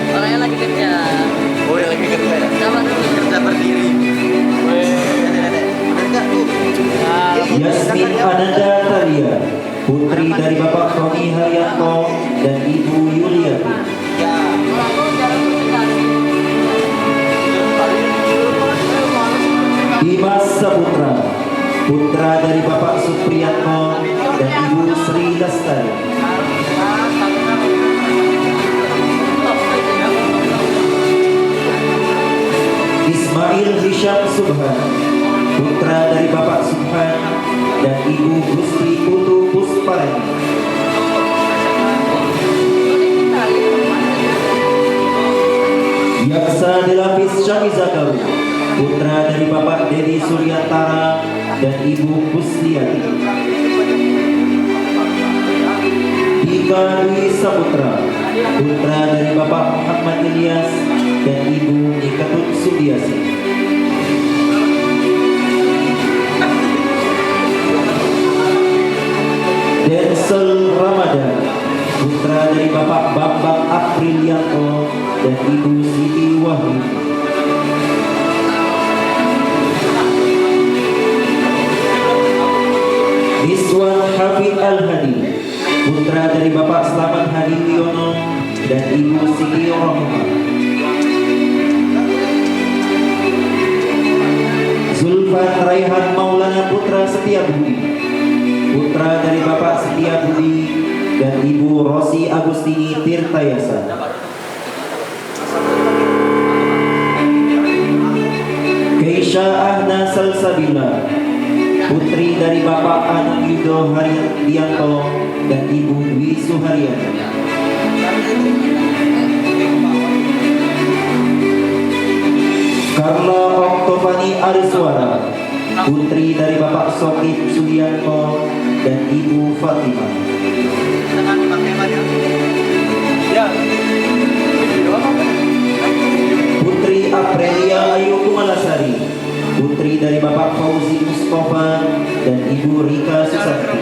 Orangnya lagi kerja. Oh, yang lagi kerja ya? Sama dulu. Kerja berdiri. Yasmin Ananda Talia, putri dari Bapak Tony Haryanto dan Ibu Yuliati. Dimas Saputra, putra dari Bapak Supriyanto dan Ibu Sri Lestari. Ismail Hisham Subhan, putra dari Bapak Subhan dan Ibu Gusti Putu Pusparani. Yaksa Delapis Syamizakaru, putra dari Bapak Dedi Suryantara dan Ibu Kusliati. Dika Dwi Saputra, putra dari Bapak Muhammad Ilyas dan Ibu Nikatut Sudiasi. Denzel Ramadan, putra dari Bapak Bambang Aprilianto dan Ibu Siti Wahyu. Iswan Hafid Al-Hadi, putra dari Bapak Slamet Hadi Wiono dan Ibu Siti Rohmah. Zulfan Raihan Maulana Putra Setiabudi, putra dari Bapak Setiabudi dan Ibu Rosi Agustini Tirtayasa. Keisha Ahna Salsabila, putri dari Bapak Anung Yudo Haryanto dan Ibu Dwi Suharyani. Carla Oktovani Ariswara, putri dari Bapak Sokip Sugianto dan Ibu Fatimah. Putri Aprilia Ayu Kumalasari, putri dari Bapak Fauzi Mustafa dan Ibu Rika Susatri.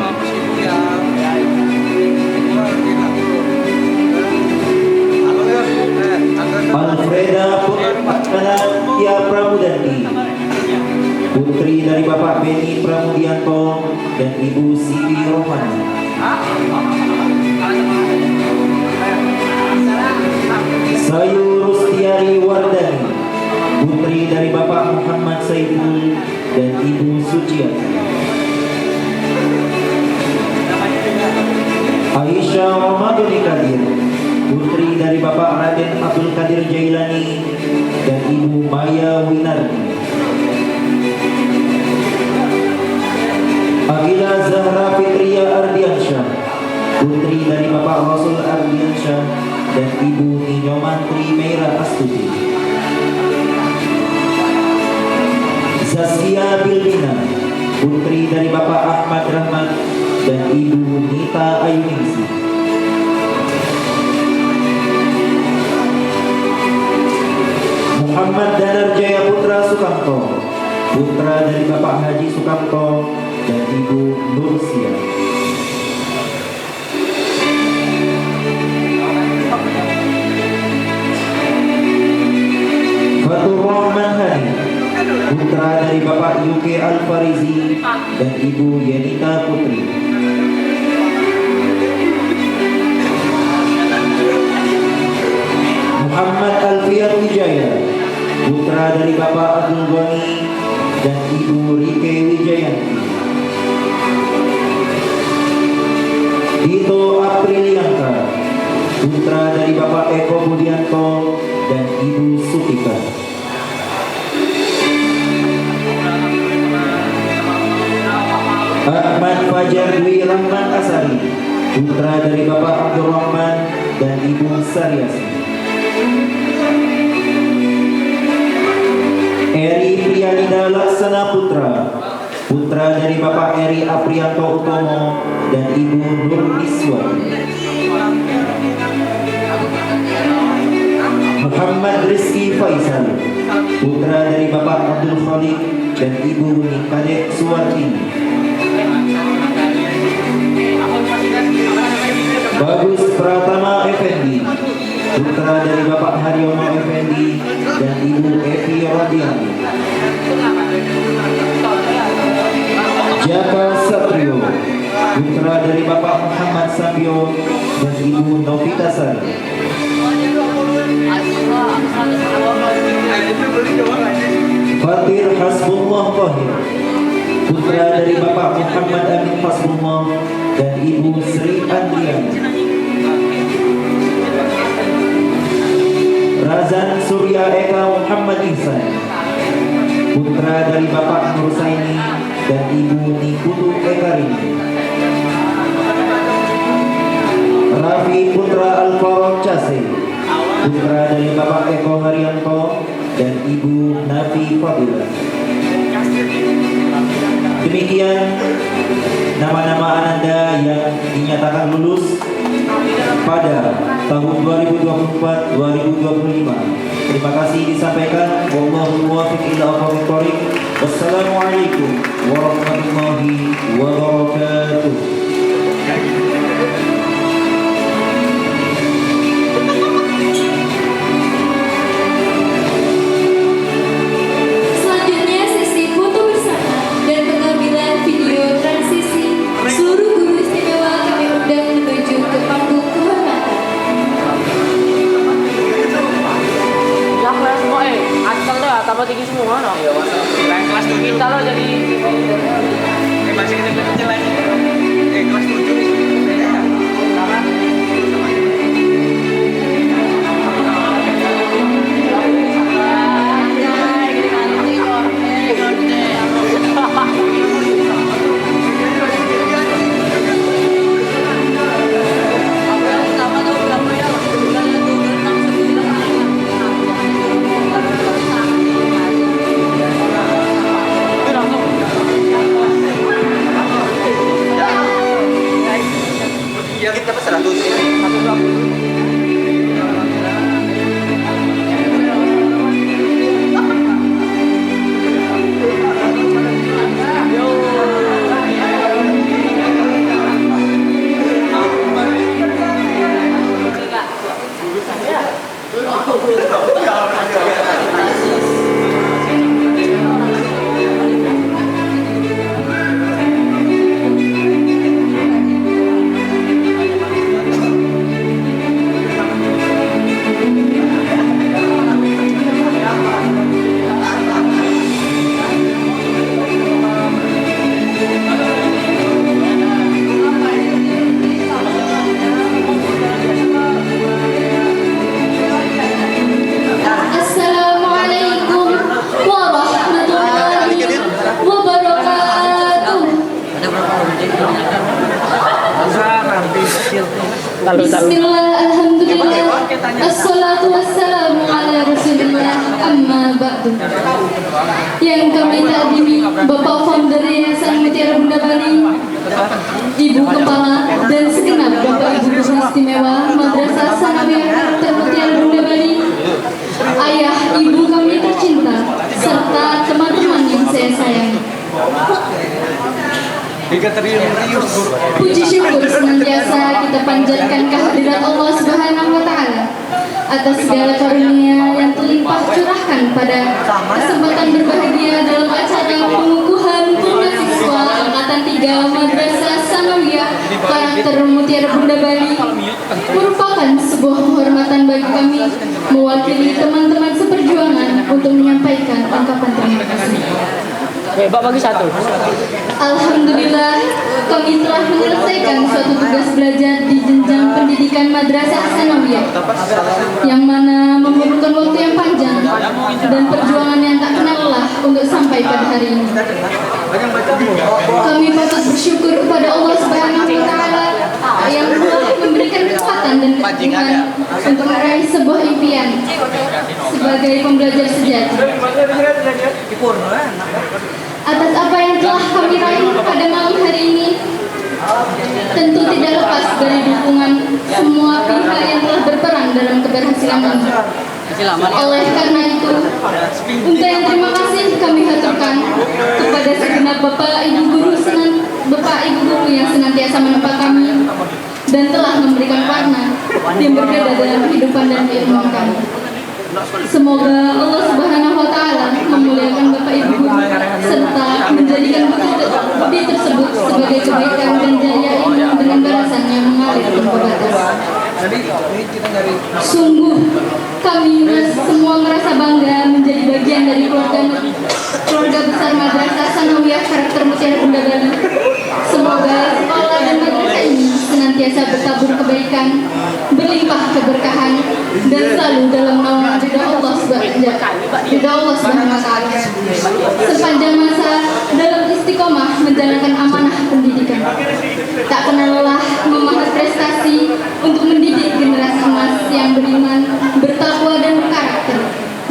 Alfreda Putranatya Pramudanti, putri dari Bapak Beni Pramudianto dan Ibu Siwi Rohani. Sayu Rustiari Wardani, putri dari Bapak Muhammad Saiful dan Ibu Suciati. Aisyah Ramadhani Kadir, putri dari Bapak Raden Abdul Qadir Jailani dan Ibu Maya Winardi. Agila Zahra Fitria Ardiansyah, putri dari Bapak Rasul Ardiansyah dan Ibu Ninyomantri Meira Astuti. Zaskia Bilbina, putri dari Bapak Ahmad Rahmat dan Ibu Nita Ayuningsi. Muhammad Danar Jaya Putra Sukamto, putra dari Bapak Haji Sukamto dan Ibu Nursia. Fatur Rahman Hani, putra dari Bapak Yuke Al-Farizi dan Ibu Yenita Putri. Muhammad Alfiat Wijaya, putra dari Bapak Abdul Ghani dan Ibu Rike Wijayanti. Dito Aprilianka, putra dari Bapak Eko Budianto dan Ibu Sutika. Ahmad Fajar Dwi Rahman Asari, putra dari Bapak Abdul Rahman dan Ibu Saryasi. Eri Priyanida Laksana Putra, putra dari Bapak Eri Aprianto Utomo dan Ibu Nur Iswati. Muhammad Rizki Faisal, putra dari Bapak Abdul Khalik dan Ibu Nikadek Suwartini. Bagus Pratama Effendi, putra dari Bapak Haryono Effendi dan Ibu Evi Radiani. Jaka Satrio, putra dari Bapak Muhammad Sabio dan Ibu Novita Sari. Fatir Hasbullah Tahir, putra dari Bapak Muhammad Amin Hasbullah dan Ibu Sri Andriani. Razan Surya Eka Muhammad Ihsan, putra dari Bapak Nur Saini dan Ibu Nikutu Ekarini. Rafi Putra Al-Farod Case, putra dari Bapak Eko Haryanto dan Ibu Nafi Fadilah. Demikian nama-nama ananda yang dinyatakan lulus pada tahun 2024-2025. Terima kasih disampaikan. Wallahu muwaffiq ila aqwamit thoriq. Wassalamualaikum warahmatullahi wabarakatuh. Selanjutnya sesi foto bersama dan pengambilan video transisi. Seluruh guru istimewa kami undang menuju ke panggung kehormatan. Kelas semua asal dah tambah tinggi semua no. Iya, kelas 7 Kita lo jadi masih kecil lagi. Kelas 7 kita dapat 100. Assalamualaikum warahmatullahi wabarakatuh. Bismillah, alhamdulillah, assalatu wassalamu ala rasulillah, amma ba'du. Yang kami takdimi Bapak Founder Yayasan Mutiara Bunda Bali, Ibu Kepala dan segenap Bapak Ibu Guru Istimewa Madrasah Sanawiyah Mutiara Bunda Bali, Ayah Ibu kami tercinta, serta teman-teman yang saya sayangi. Puji syukur senantiasa kita panjatkan kehadirat Allah Subhanahu wa Ta'ala atas segala karunia yang terlimpah curahkan pada kesempatan berbahagia dalam acara pengukuhan purna siswa angkatan 3 Madrasah Sanawiyah Karakter Mutiara Bunda Bali. Merupakan sebuah kehormatan bagi kami mewakili teman-teman seperjuangan untuk menyampaikan ungkapan terima kasih. Bapak bagi satu. Alhamdulillah, kami telah menyelesaikan suatu tugas belajar di jenjang pendidikan Madrasah Sanawiyah yang mana memerlukan waktu yang panjang dan perjuangan yang tak kenal lelah untuk sampai pada hari ini. Kami patut bersyukur kepada Allah Subhanahu wa Ta'ala yang telah memberikan kesempatan dan kesempatan untuk meraih sebuah impian sebagai pembelajar sejati. Atas apa yang telah kami raih pada malam hari ini, tentu tidak lepas dari dukungan semua pihak yang telah berperan dalam keberhasilan ini. Oleh karena itu, ungkapan terima kasih kami haturkan kepada segenap Bapak Ibu Guru yang senantiasa menempa kami, dan telah memberikan warna yang berbeda dalam kehidupan dan keilmuan kami. Semoga Allah Subhanahu wa Ta'ala memuliakan Bapak Ibu guru serta menjadikan bukti tersebut sebagai kebaikan dan jaya ilmu dengan balasan yang mengalir tanpa batas. Sungguh kami semua merasa bangga menjadi bagian dari keluarga besar Madrasah Sanawiyah Karakter Mutiara Bunda Bali. Semoga sekolah dan madrasah ini senantiasa bertabur kebaikan, berlimpah keberkahan, dan selalu dalam naungan ridha Allah Subhanahu wa Ta'ala. Sepanjang masa dalam istiqomah menjalankan amanah pendidikan, tak kenal lelah memahat prestasi untuk mendidik generasi emas yang beriman, bertakwa dan berkarakter,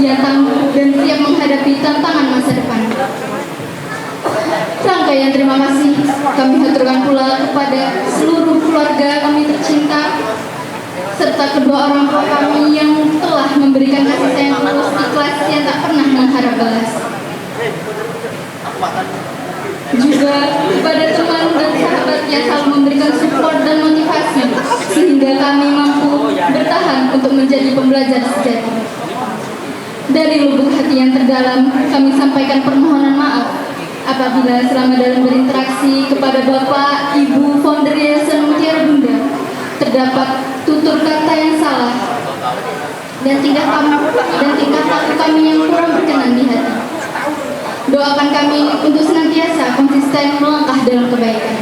yang tangguh dan siap menghadapi tantangan masa depan. Rangkaian terima kasih kami haturkan pula kepada seluruh keluarga kami tercinta serta kedua orang tua kami yang telah memberikan kasih sayang tulus ikhlas yang tak pernah mengharap balas. Juga kepada teman dan sahabat yang selalu memberikan support dan motivasi sehingga kami mampu bertahan untuk menjadi pembelajar sejati. Dari lubuk hati yang terdalam kami sampaikan permohonan maaf apabila selama dalam berinteraksi kepada Bapak, Ibu, founder Yayasan Mutiara Bunda terdapat tutur kata yang salah dan tingkah laku kami yang kurang berkenan di hati. Doakan kami untuk senantiasa konsisten melangkah dalam kebaikan.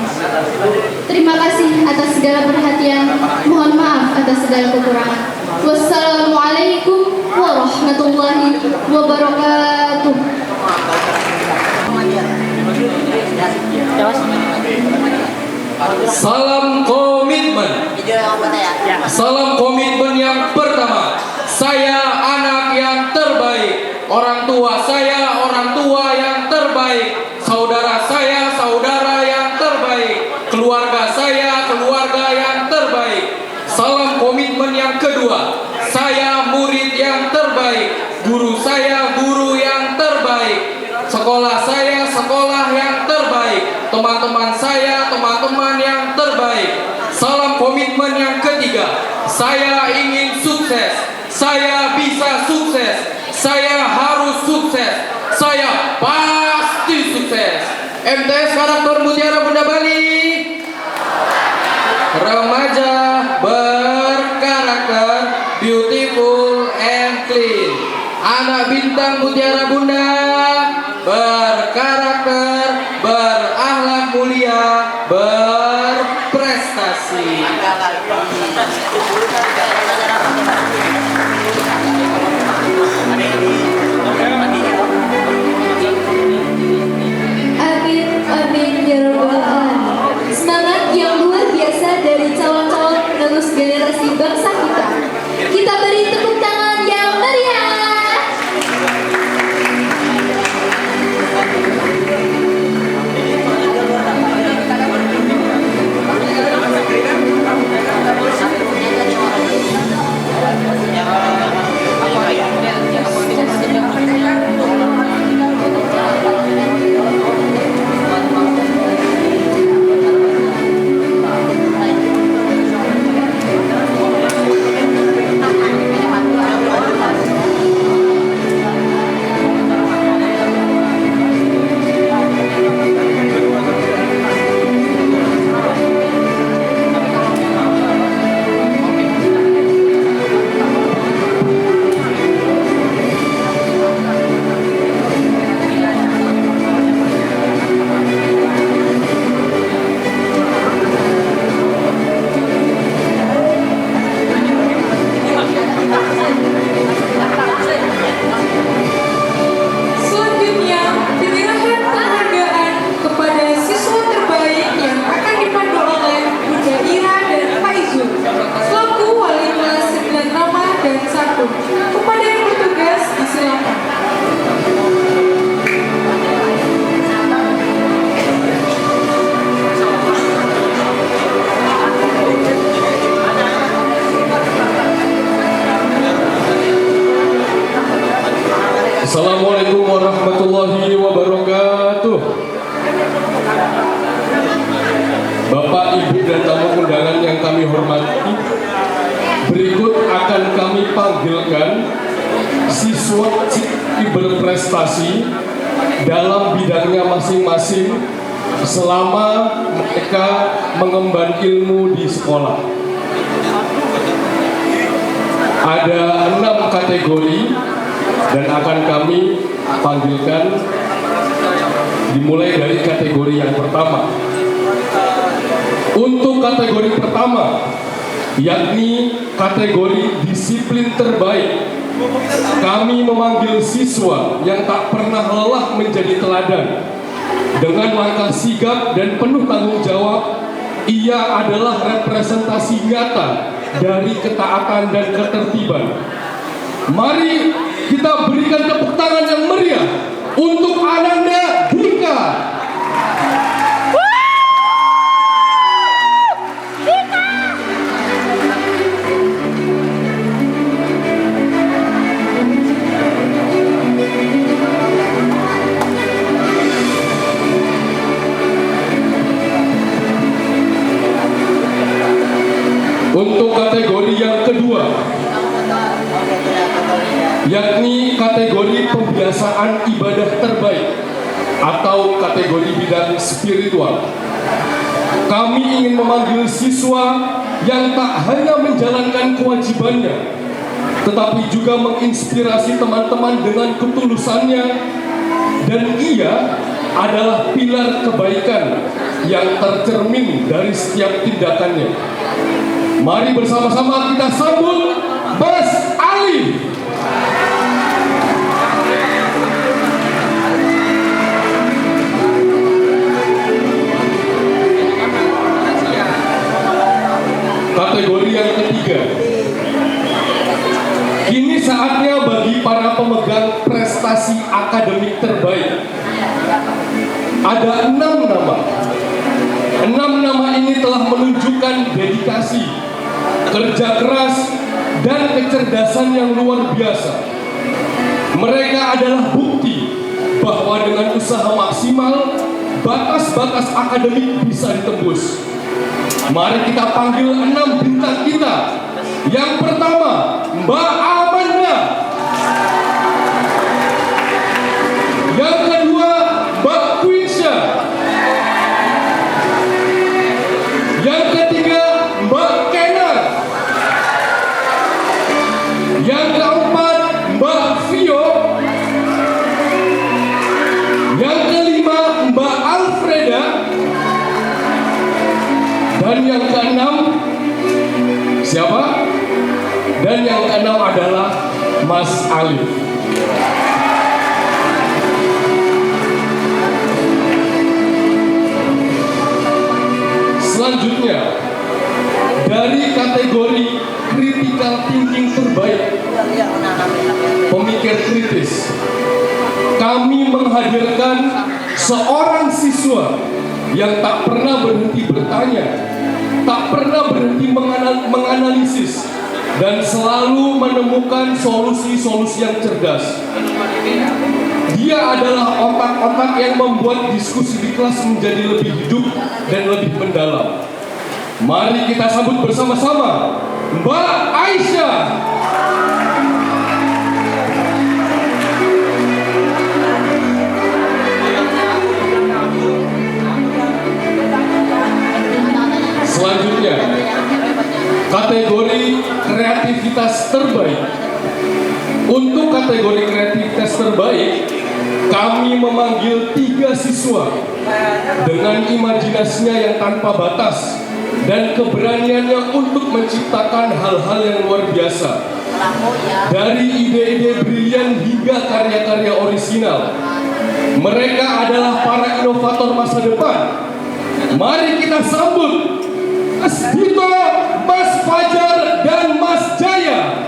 Terima kasih atas segala perhatian. Mohon maaf atas segala kekurangan. Wassalamualaikum warahmatullahi wabarakatuh. Salam komitmen. Salam komitmen yang pertama. Saya anak yang terbaik. Orang tua saya orang tua yang terbaik. Saudara saya saudara yang terbaik. Keluarga saya keluarga yang terbaik. Salam komitmen yang kedua. Saya murid yang terbaik. Guru saya guru yang terbaik. Sekolah saya sekolah yang terbaik. Teman-teman saya teman-teman yang terbaik. Salam komitmen yang ketiga. Saya ingin sukses. Saya bisa sukses. Saya harus sukses. Saya pasti sukses. MTS Karakter Mutiara Bunda Bali. Remaja berkarakter, beautiful and clean. Anak bintang Mutiara Bunda, berkarakter, berakhlak mulia, berprestasi. Amin, amin ya rabbal alamin. Semangat yang luar biasa dari calon-calon penerus generasi bangsa kita. Kita beri tepuk tangan yang meriah. Bapak, Ibu, dan tamu undangan yang kami hormati, berikut akan kami panggilkan siswa yang berprestasi dalam bidangnya masing-masing selama mereka mengemban ilmu di sekolah. Ada 6 kategori dan akan kami panggilkan, dimulai dari kategori yang pertama. Untuk kategori pertama, yakni kategori disiplin terbaik, kami memanggil siswa yang tak pernah lelah menjadi teladan. Dengan langkah sigap dan penuh tanggung jawab, ia adalah representasi nyata dari ketaatan dan ketertiban. Mari kita berikan tepuk tangan yang meriah untuk Ananda Dika. Untuk kategori yang kedua, yakni kategori pembiasaan ibadah terbaik atau kategori bidang spiritual, kami ingin memanggil siswa yang tak hanya menjalankan kewajibannya, tetapi juga menginspirasi teman-teman dengan ketulusannya, dan ia adalah pilar kebaikan yang tercermin dari setiap tindakannya. Mari bersama-sama kita sambut Mas Alif. Kategori yang ketiga, kini saatnya bagi para pemegang prestasi akademik terbaik. Ada 6 nama. 6 nama ini telah menunjukkan dedikasi, kerja keras, dan kecerdasan yang luar biasa. Mereka adalah bukti bahwa dengan usaha maksimal, batas-batas akademik bisa ditembus. Mari kita panggil 6 bintang kita. Yang pertama, Mbak Amanda. Yang kedua, Mbak Quinsha. Yang ketiga, Mbak Kenar. Yang keempat, Mbak Vio. Yang kelima, Mbak Alfreda. Dan yang keenam, siapa? Dan yang keenam adalah Mas Alif. Selanjutnya, dari kategori critical thinking terbaik, pemikir kritis, kami menghadirkan seorang siswa yang tak pernah berhenti bertanya, tak pernah berhenti menganalisis, dan selalu menemukan solusi-solusi yang cerdas. Dia adalah otak-otak yang membuat diskusi di kelas menjadi lebih hidup dan lebih mendalam. Mari kita sambut bersama-sama Mbak Aisyah. Selanjutnya, kategori kreativitas terbaik. Untuk kategori kreativitas terbaik, kami memanggil 3 siswa dengan imajinasinya yang tanpa batas dan keberaniannya untuk menciptakan hal-hal yang luar biasa. Dari ide-ide brilian hingga karya-karya orisinal, mereka adalah para inovator masa depan. Mari kita sambut Mas Dito, Mas Fajar, dan Mas Jaya.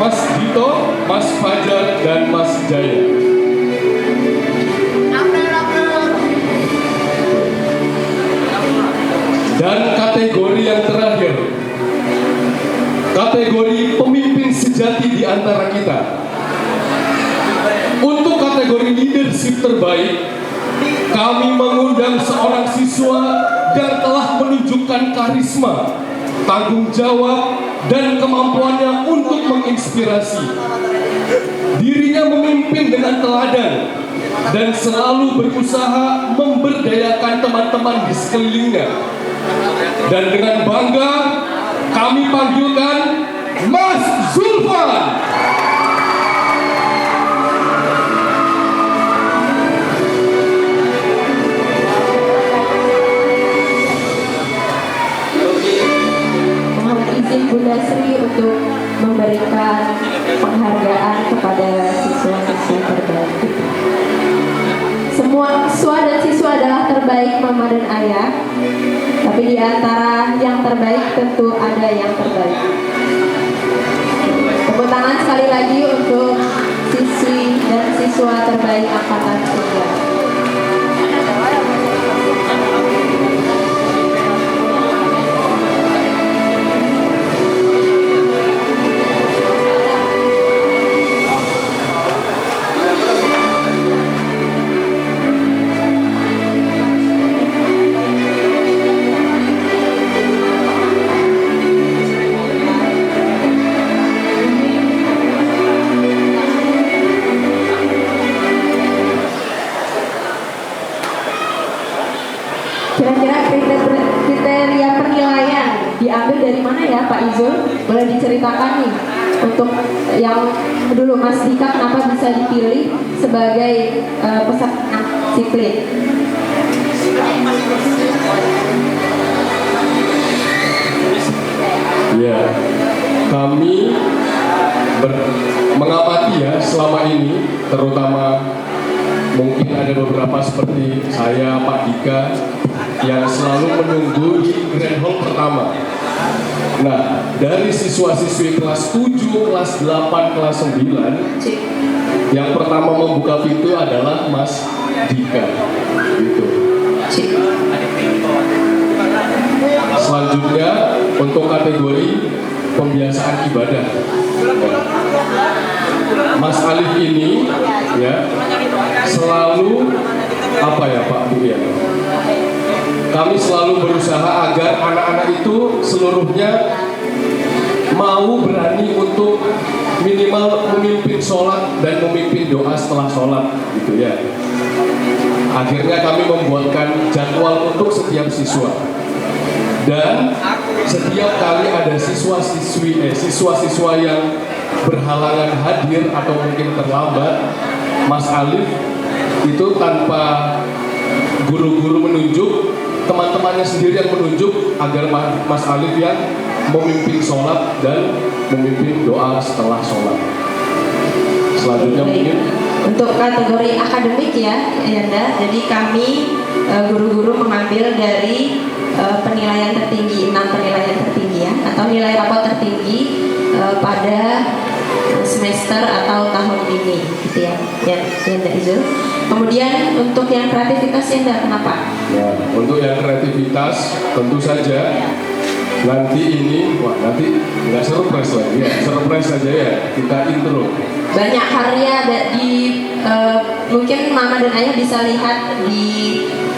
Mas Dito, Mas Fajar, dan Mas Jaya. Dan kategori yang terakhir, terbaik, kami mengundang seorang siswa yang telah menunjukkan karisma, tanggung jawab, dan kemampuannya untuk menginspirasi. Dirinya memimpin dengan teladan dan selalu berusaha memberdayakan teman-teman di sekelilingnya. Dan dengan bangga, kami panggilkan Mas Zulfan. Bunda Sri untuk memberikan penghargaan kepada siswa-siswa terbaik. Semua siswa dan siswa adalah terbaik mama dan ayah, tapi di antara yang terbaik tentu ada yang terbaik. Tepuk tangan sekali lagi untuk siswi dan siswa terbaik angkatan 3. Kira-kira kriteria penilaian diambil dari mana ya Pak Izul? Boleh diceritakan nih untuk yang dulu Mas Dika kenapa bisa dipilih sebagai peserta disiplin? Ya, kami mengamati ya selama ini, terutama mungkin ada beberapa seperti saya, Pak Dika, yang selalu menunggu di Grand Hall pertama. Nah, dari siswa-siswi kelas 7, kelas 8, kelas 9, yang pertama membuka pintu adalah Mas Dika. Gitu. Selanjutnya untuk kategori pembiasaan ibadah. Mas Alif ini ya selalu apa ya Pak Bu ya? Kami selalu berusaha agar anak-anak itu seluruhnya mau berani untuk minimal memimpin sholat dan memimpin doa setelah sholat gitu ya. Akhirnya kami membuatkan jadwal untuk setiap siswa. Dan setiap kali ada siswa-siswa yang berhalangan hadir atau mungkin terlambat, Mas Alif itu tanpa guru-guru menunjuk, teman-temannya sendiri yang menunjuk agar Mas Alif yang memimpin sholat dan memimpin doa setelah sholat. Selanjutnya mungkin untuk kategori akademik ya Yanda, jadi kami guru-guru mengambil dari penilaian tertinggi, 6 penilaian tertinggi ya, atau nilai rapot tertinggi pada semester atau tahun ini gitu ya, Yanda Izul. Kemudian untuk yang kreativitas Yanda, kenapa? Ya, untuk yang kreativitas tentu saja nanti ini, nanti nggak surprise lagi ya, surprise saja ya, kita intro. Banyak karya di mungkin Mama dan Ayah bisa lihat di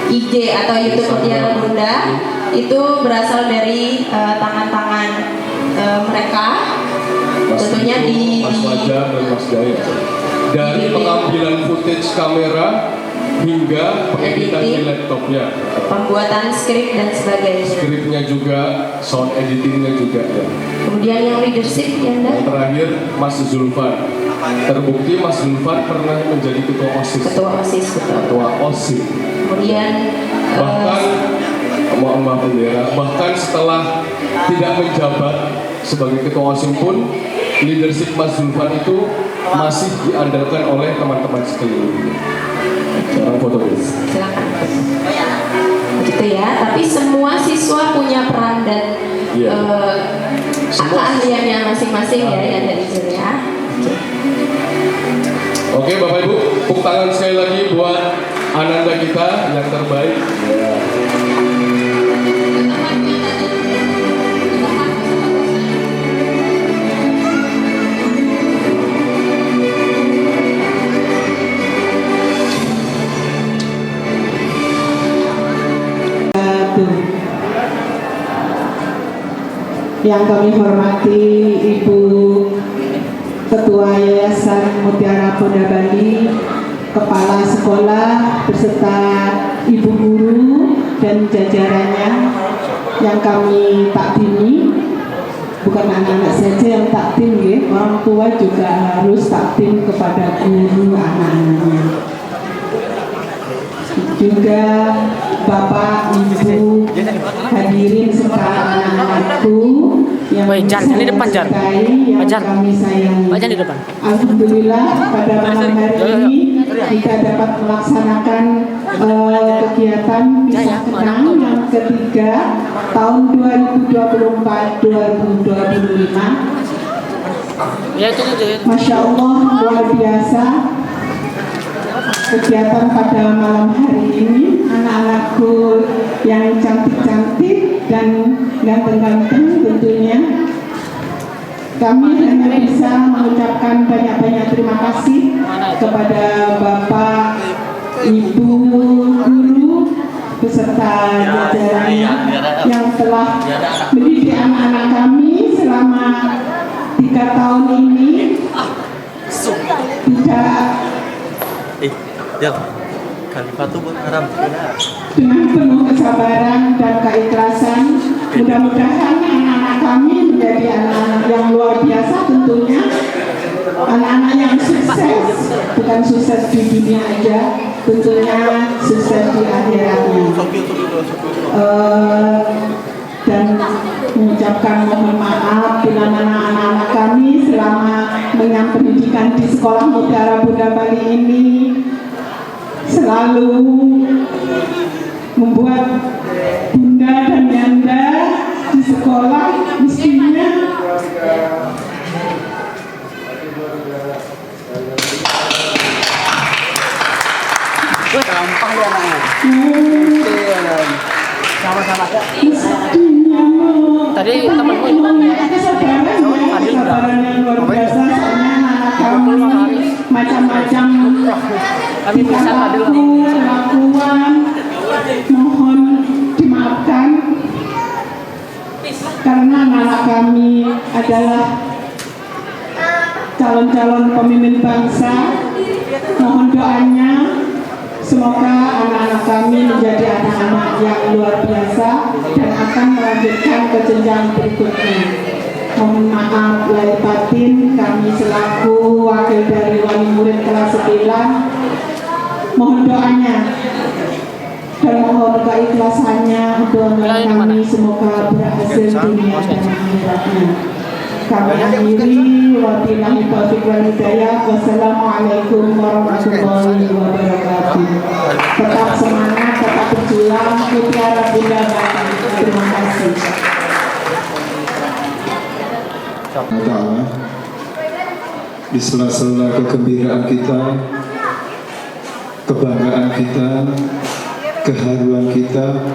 IG atau YouTube Mutiara Bunda, itu berasal dari tangan-tangan mereka, tentunya di Mas Fajar dan Mas Jaya. Dari pengambilan footage kamera hingga pengeditan di laptopnya, pembuatan skrip dan sebagainya. Skripnya juga, sound editingnya juga ya. Kemudian yang leadership Yanda. Yang terakhir Mas Zulfan. Terbukti Mas Zulfan pernah menjadi ketua OSIS. Ketua OSIS, betul. Ketua OSIS. Kemudian bahkan maaf bendera, bahkan setelah tidak menjabat sebagai ketua OSIS pun, leadership Mas Zulfan itu masih diandalkan oleh teman-teman sekeliling. Sekarang foto dulu. Silakan. Gitu ya, tapi semua siswa punya peran dan keahliannya masing-masing ya Yanda Izul ya. Oke Bapak Ibu, tepuk tangan sekali lagi buat Ananda kita yang terbaik. Ya. Yang kami hormati Ibu Ketua Yayasan Mutiara Bunda Bali, Kepala Sekolah beserta Ibu Guru dan jajarannya yang kami takdimi. Bukan anak-anak saja yang takdim, ya, orang tua juga harus takdim kepada guru anak-anaknya. Juga Bapak, Ibu, hadirin serta anak-anakku yang saya cintai, yang kami sayangi. Alhamdulillah pada malam hari ini kita dapat melaksanakan kegiatan Pisah Kenang yang ketiga tahun 2024-2025. Masya Allah, luar biasa kegiatan pada malam hari ini. Anak-anakku yang cantik-cantik dan ganteng-ganteng tentunya. Kami hanya bisa mengucapkan banyak-banyak terima kasih kepada Bapak, Ibu, Guru, beserta jajarannya yang telah mendidik anak-anak kami selama 3 tahun ini. Dengan penuh kesabaran dan keikhlasan, mudah-mudahan anak-anak kami menjadi anak-anak yang luar biasa tentunya, anak-anak yang sukses, bukan sukses di dunia aja, tentunya sukses di akhiratnya. Dan mengucapkan mohon maaf bila mana anak-anak kami selama mengenyam pendidikan di Sekolah Mutiara Bunda Bali ini selalu membuat bunda dan yanda di sekolah mestinya gampang ya anaknya. Sama-sama. Tadi temanku kesabaran yang luar biasa, soalnya anak kami macam-macam Kami bisa kelakuan, mohon dimaafkan karena anak kami adalah calon-calon pemimpin bangsa. Mohon doanya semoga anak-anak kami menjadi anak-anak yang luar biasa dan akan melanjutkan ke jenjang berikutnya. Mohon maaf lahir batin, kami selaku wakil dari wali murid kelas 9 mohon doanya dan mohon keikhlasannya untuk kami semoga berhasil dunia dan akhiratnya. Kami akhiri, wabillahi taufiq wal hidayah. Wassalamualaikum warahmatullahi wabarakatuh. Tetap semangat, tetap berjuang, Mutiara Bunda Bali. Terima kasih. Di sela-sela kegembiraan kita, kebanggaan kita, keharuan kita,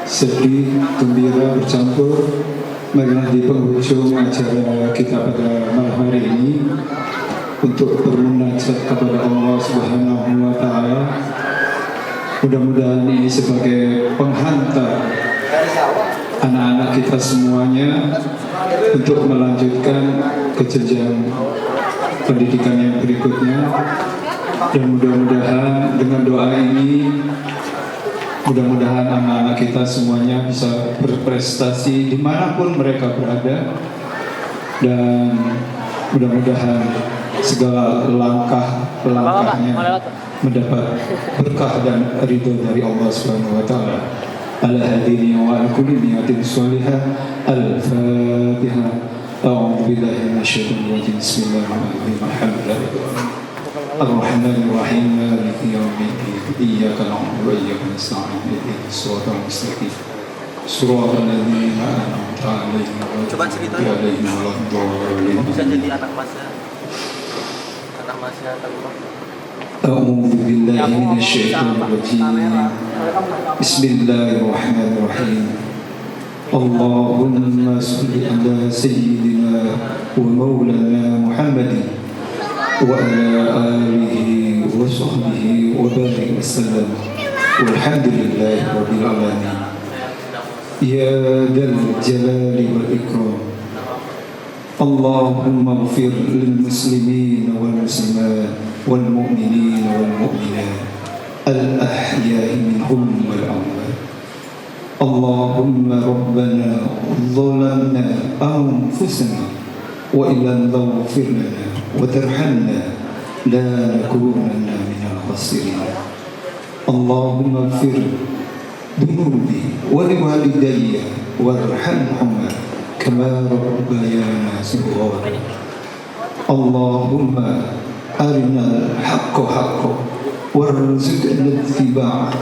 sedih, gembira bercampur, marilah di penghujung acara kita pada malam hari ini untuk bermunajat kepada Allah Subhanahu wa Ta'ala. Mudah-mudahan ini sebagai penghantar anak-anak kita semuanya untuk melanjutkan ke jenjang pendidikan yang berikutnya. Dan mudah-mudahan dengan doa ini, mudah-mudahan anak-anak kita semuanya bisa berprestasi dimanapun mereka berada, dan mudah-mudahan segala langkahnya mendapat berkah dan ridho dari Allah Subhanahu wa Ta'ala. Ala hadini wa ala kulli niyatin sholihah. Al-Fatihah. A'udzu billahi minasyaitonir rajim. Bismillahirrahmanirrahim. Alhamdulillah. Ar-Rahmanir-Rahim. Maliki yaumiddin. Iyyaka na'budu wa iyyaka nasta'in. Ihdinas siratal mustaqim. Shiratal ladzina an'amta 'alaihim ghairil maghdubi 'alaihim. Bisa jadi anak masnya tanpa. A'udzu billahi minasyaitonir rajim. Bismillahirrahmanirrahim. Allahumma shalli ala sayyidina wa maulana Muhammadin wa ala alihi wa sahbihi wa barik wasallam. Walhamdulillahi rabbil alamin. يا ذا الجلال والإكرام. اللهم اغفر للمسلمين والمسلمات والمؤمنين والمؤمنات الأحياء منهم والأموات. اللهم ربنا ظلمنا أنفسنا وإن لم تغفر لنا وترحمنا لا نكونن من الخاسرين. اللهم اغفر ذنوبي ولوالدي وارحمهما كما ربيانا صغارا. اللهم أرنا الحق حقا وارزقنا اتباعه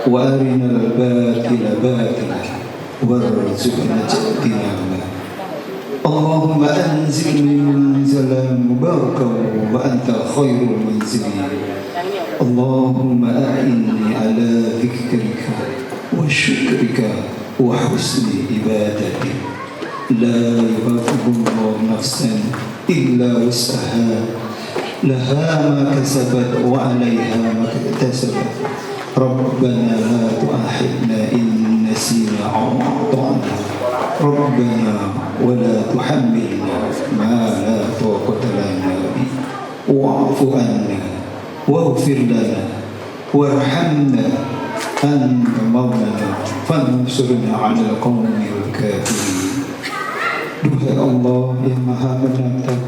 وأرنا الباطل باطلا وارزقنا اجتنابه. اللهم أنزل منزلا مباركا وأنت خير المنزلين. اللهم أعني على ذكرك وشكرك وحسن عبادتك. لا يكلف الله نفسا إلا وسعها لها ما كسبت وعليها ما اكتسبت. ربنا لا تؤاخذنا إن نسينا أو أخطأنا. ربنا ولا تحملنا ما لا طاقة لنا به. واعف عنا واغفر لنا وارحمنا أنت مولانا فانصرنا على القوم الكافرين. Duhai Allah yang Maha Menatap,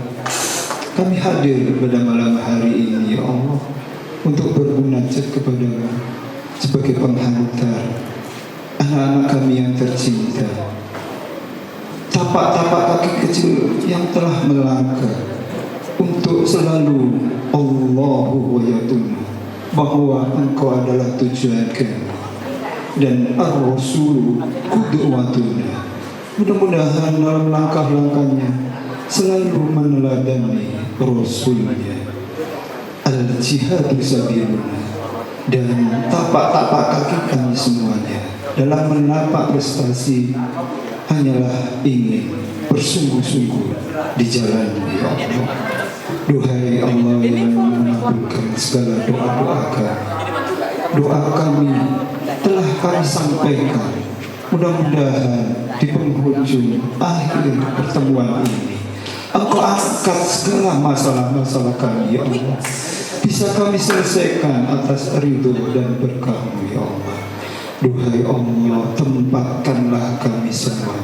kami hadir pada malam hari ini ya Allah untuk bermunajat kepada-Mu sebagai penghantar anak-anak kami yang tercinta, tapak-tapak kaki kecil yang telah melangkah untuk selalu Allahu wa yatuna, bahwa Engkau adalah tujuan kami dan Ar-Rasul qudwatuna. Mudah-mudahan dalam langkah-langkahnya selalu meneladani Rasulnya. Al-jihadu sabiluna, dan tapak-tapak kaki kami semuanya dalam menapak prestasi hanyalah ingin bersungguh-sungguh di jalan ya Allah. Duhai Allah yang mengabulkan segala doa-doa kami, doa kami telah kami sampaikan. Mudah-mudahan di penghujung akhir pertemuan ini Engkau angkat segala masalah-masalah kami ya Allah, bisa kami selesaikan atas ridho dan berkah-Mu ya Allah. Duhai Allah, tempatkanlah kami semua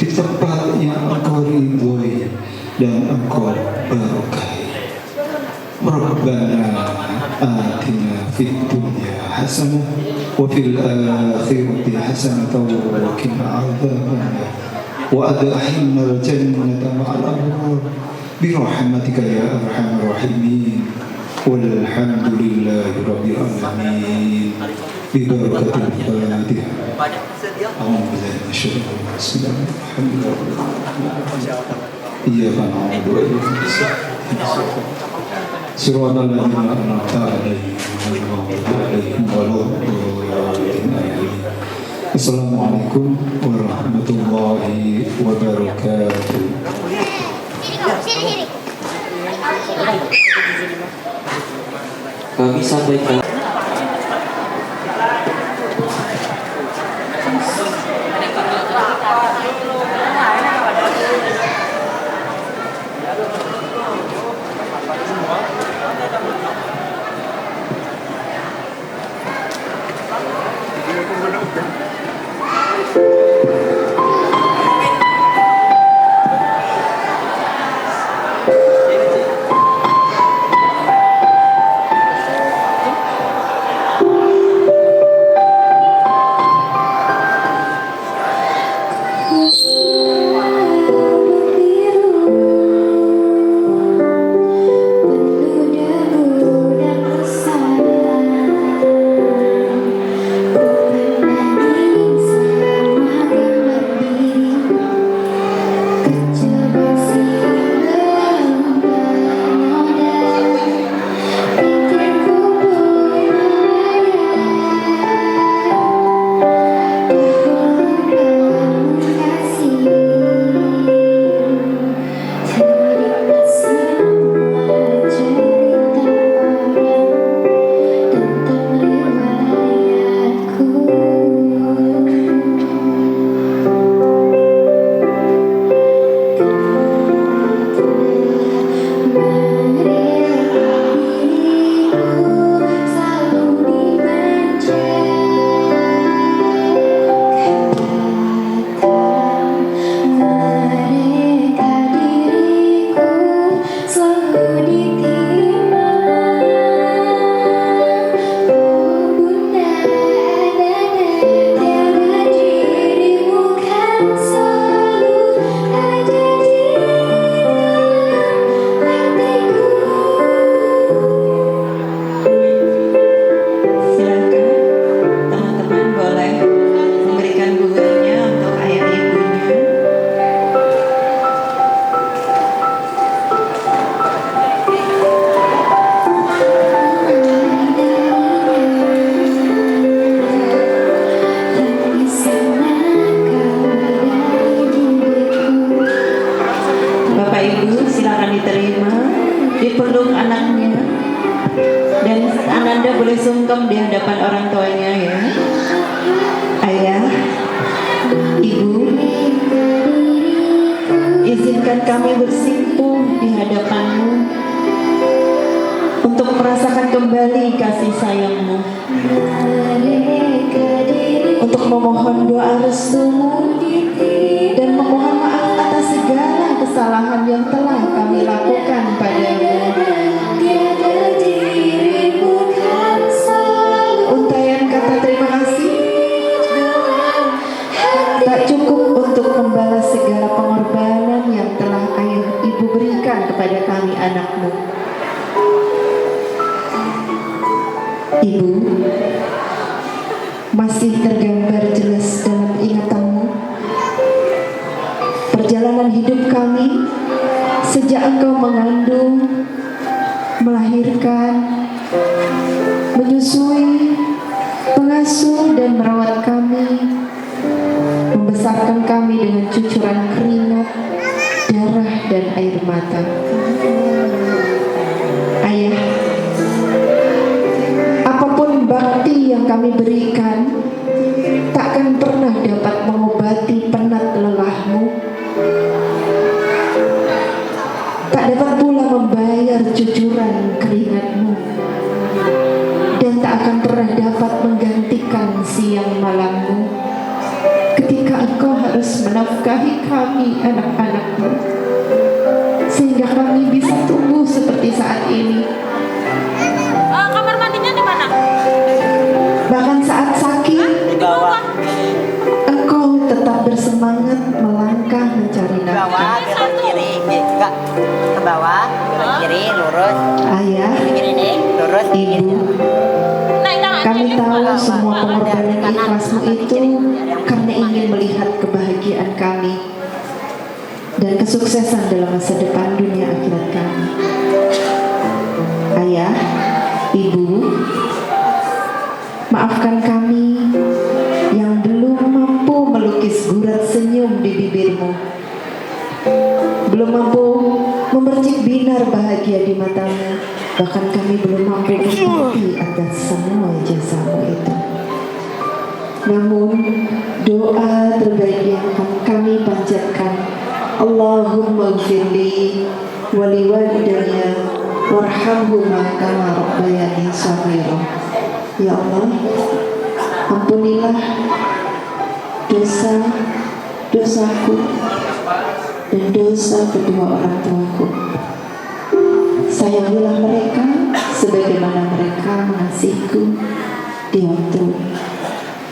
di tempat yang Engkau ridhoi dan Engkau berkahi. Rabbana atina fid dunya hasanah wa fil akhirati hasanah wa qina adzabannar wa adkhilna al-jannata ma'al abrar bi rahmatika ya arhamar rahimin. Walhamdulillahi rabbil alamin. Bi barakatil Fatihah. A'udzu billahi minasyaitonir rajim. Iyyaka na'budu wa iyyaka nasta'in. Siratal ladzina an'amta 'alaihim ghairil maghdubi 'alaihim waladdallin. Assalamualaikum warahmatullahi wabarakatuh. Kami sampaikan dipeluk anaknya. Dan Ananda boleh sungkem di hadapan orang tuanya ya. Ayah, Ibu, izinkan kami bersimpuh di hadapan-Mu untuk merasakan kembali kasih sayang-Mu, untuk memohon doa restu-Mu dan memohon maaf atas segala kesalahan yang telah kami lakukan padamu. Untayan kata terima kasih tak cukup untuk membalas segala pengorbanan yang telah ayah ibu berikan kepada kami anak-Mu. Ibu, masih tergambar jelas dalam ingatan-Mu perjalanan hidup kami sejak Engkau mengandung, melahirkan, menyusui, mengasuh dan merawat kami, membesarkan kami dengan cucuran keringat, darah dan air mata. Ayah, apapun bakti yang kami berikan takkan pernah dapat mengobati penat lelah-Mu, tak dapat pula membayar cucuran keringat-Mu, dan tak akan pernah dapat menggantikan siang malam-Mu ketika Engkau harus menafkahi kami anak-anak-Mu sehingga kami bisa tumbuh seperti saat ini. Kamar mandinya di mana? Bahkan saat sakit, Di bawah. Engkau tetap bersemangat melangkah mencari Ke bawah, nafkah. belok kiri. Enggak. Ke bawah, belok kiri, lurus. Ayah, Kiri nih, lurus. Ibu, kami tahu semua pengorbanan ikhlas-Mu itu karena ingin melihat kebahagiaan kami dan kesuksesan dalam masa depan dunia akhirat kami. Ayah, Ibu, maafkan kami yang belum mampu melukis gurat senyum di bibir-Mu, belum mampu memercik binar bahagia di mata-Mu, bahkan kami belum mampu berbakti atas semua jasa-Mu itu. Namun doa terbaik yang kami panjatkan, Allahumma gfirli wali walidayya warhamhuma kama rabbayani shaghira. Ya Allah, ampunilah dosa-dosaku dan dosa kedua orang tuaku. Sayangilah mereka sebagaimana mereka mengasihiku di waktu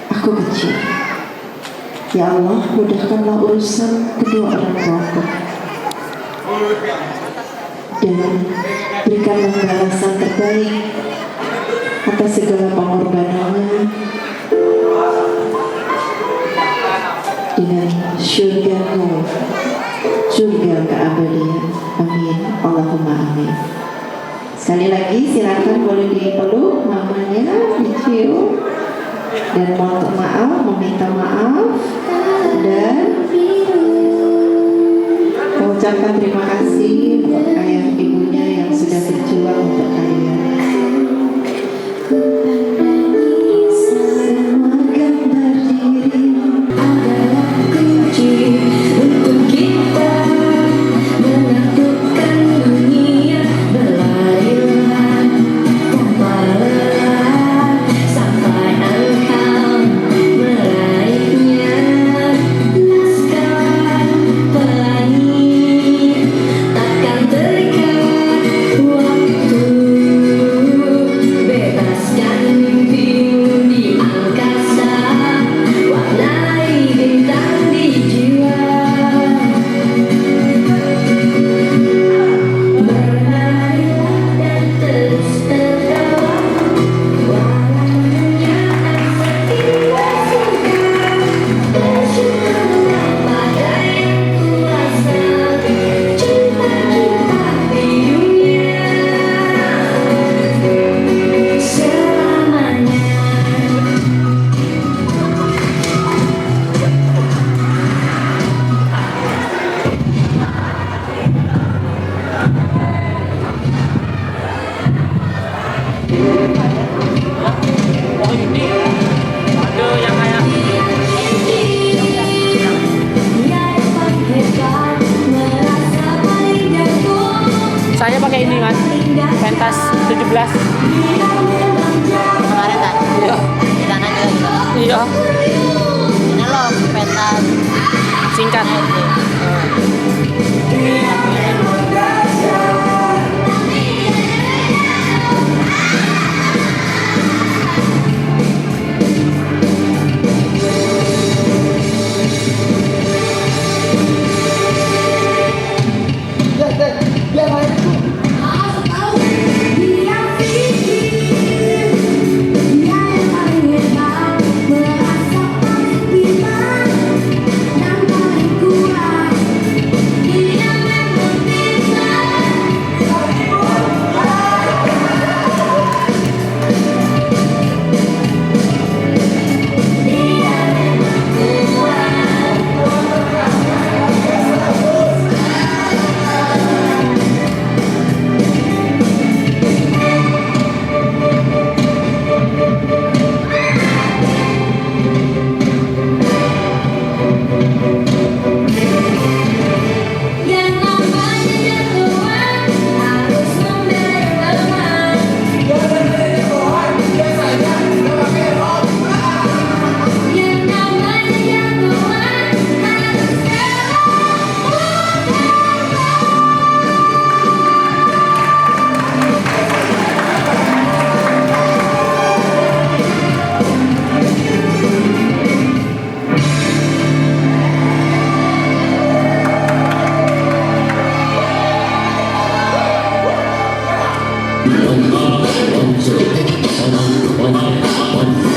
aku kecil. Ya Allah, mudahkanlah urusan kedua orang tuaku dan berikanlah balasan terbaik atas segala pengorbanannya dengan surga-Mu, surga keabadian. Amin. Allahumma amin. Sekali lagi silakan boleh dipeluk mamanya, dicium dan mohon maaf, meminta maaf dan mengucapkan terima kasih untuk ayah ibunya yang sudah berjuang untuk kalian. Semua gambar diri adalah kunci untuk kita menaklukkan dunia. Berlarilah tanpa lelah sampai engkau meraihnya. Naskah pelangi takkan terkait. saya pakai ini mas, pentas 17. Kemarin kan? Iya. Di sana juga gitu. Iya. Ini loh pentas Singkat. One,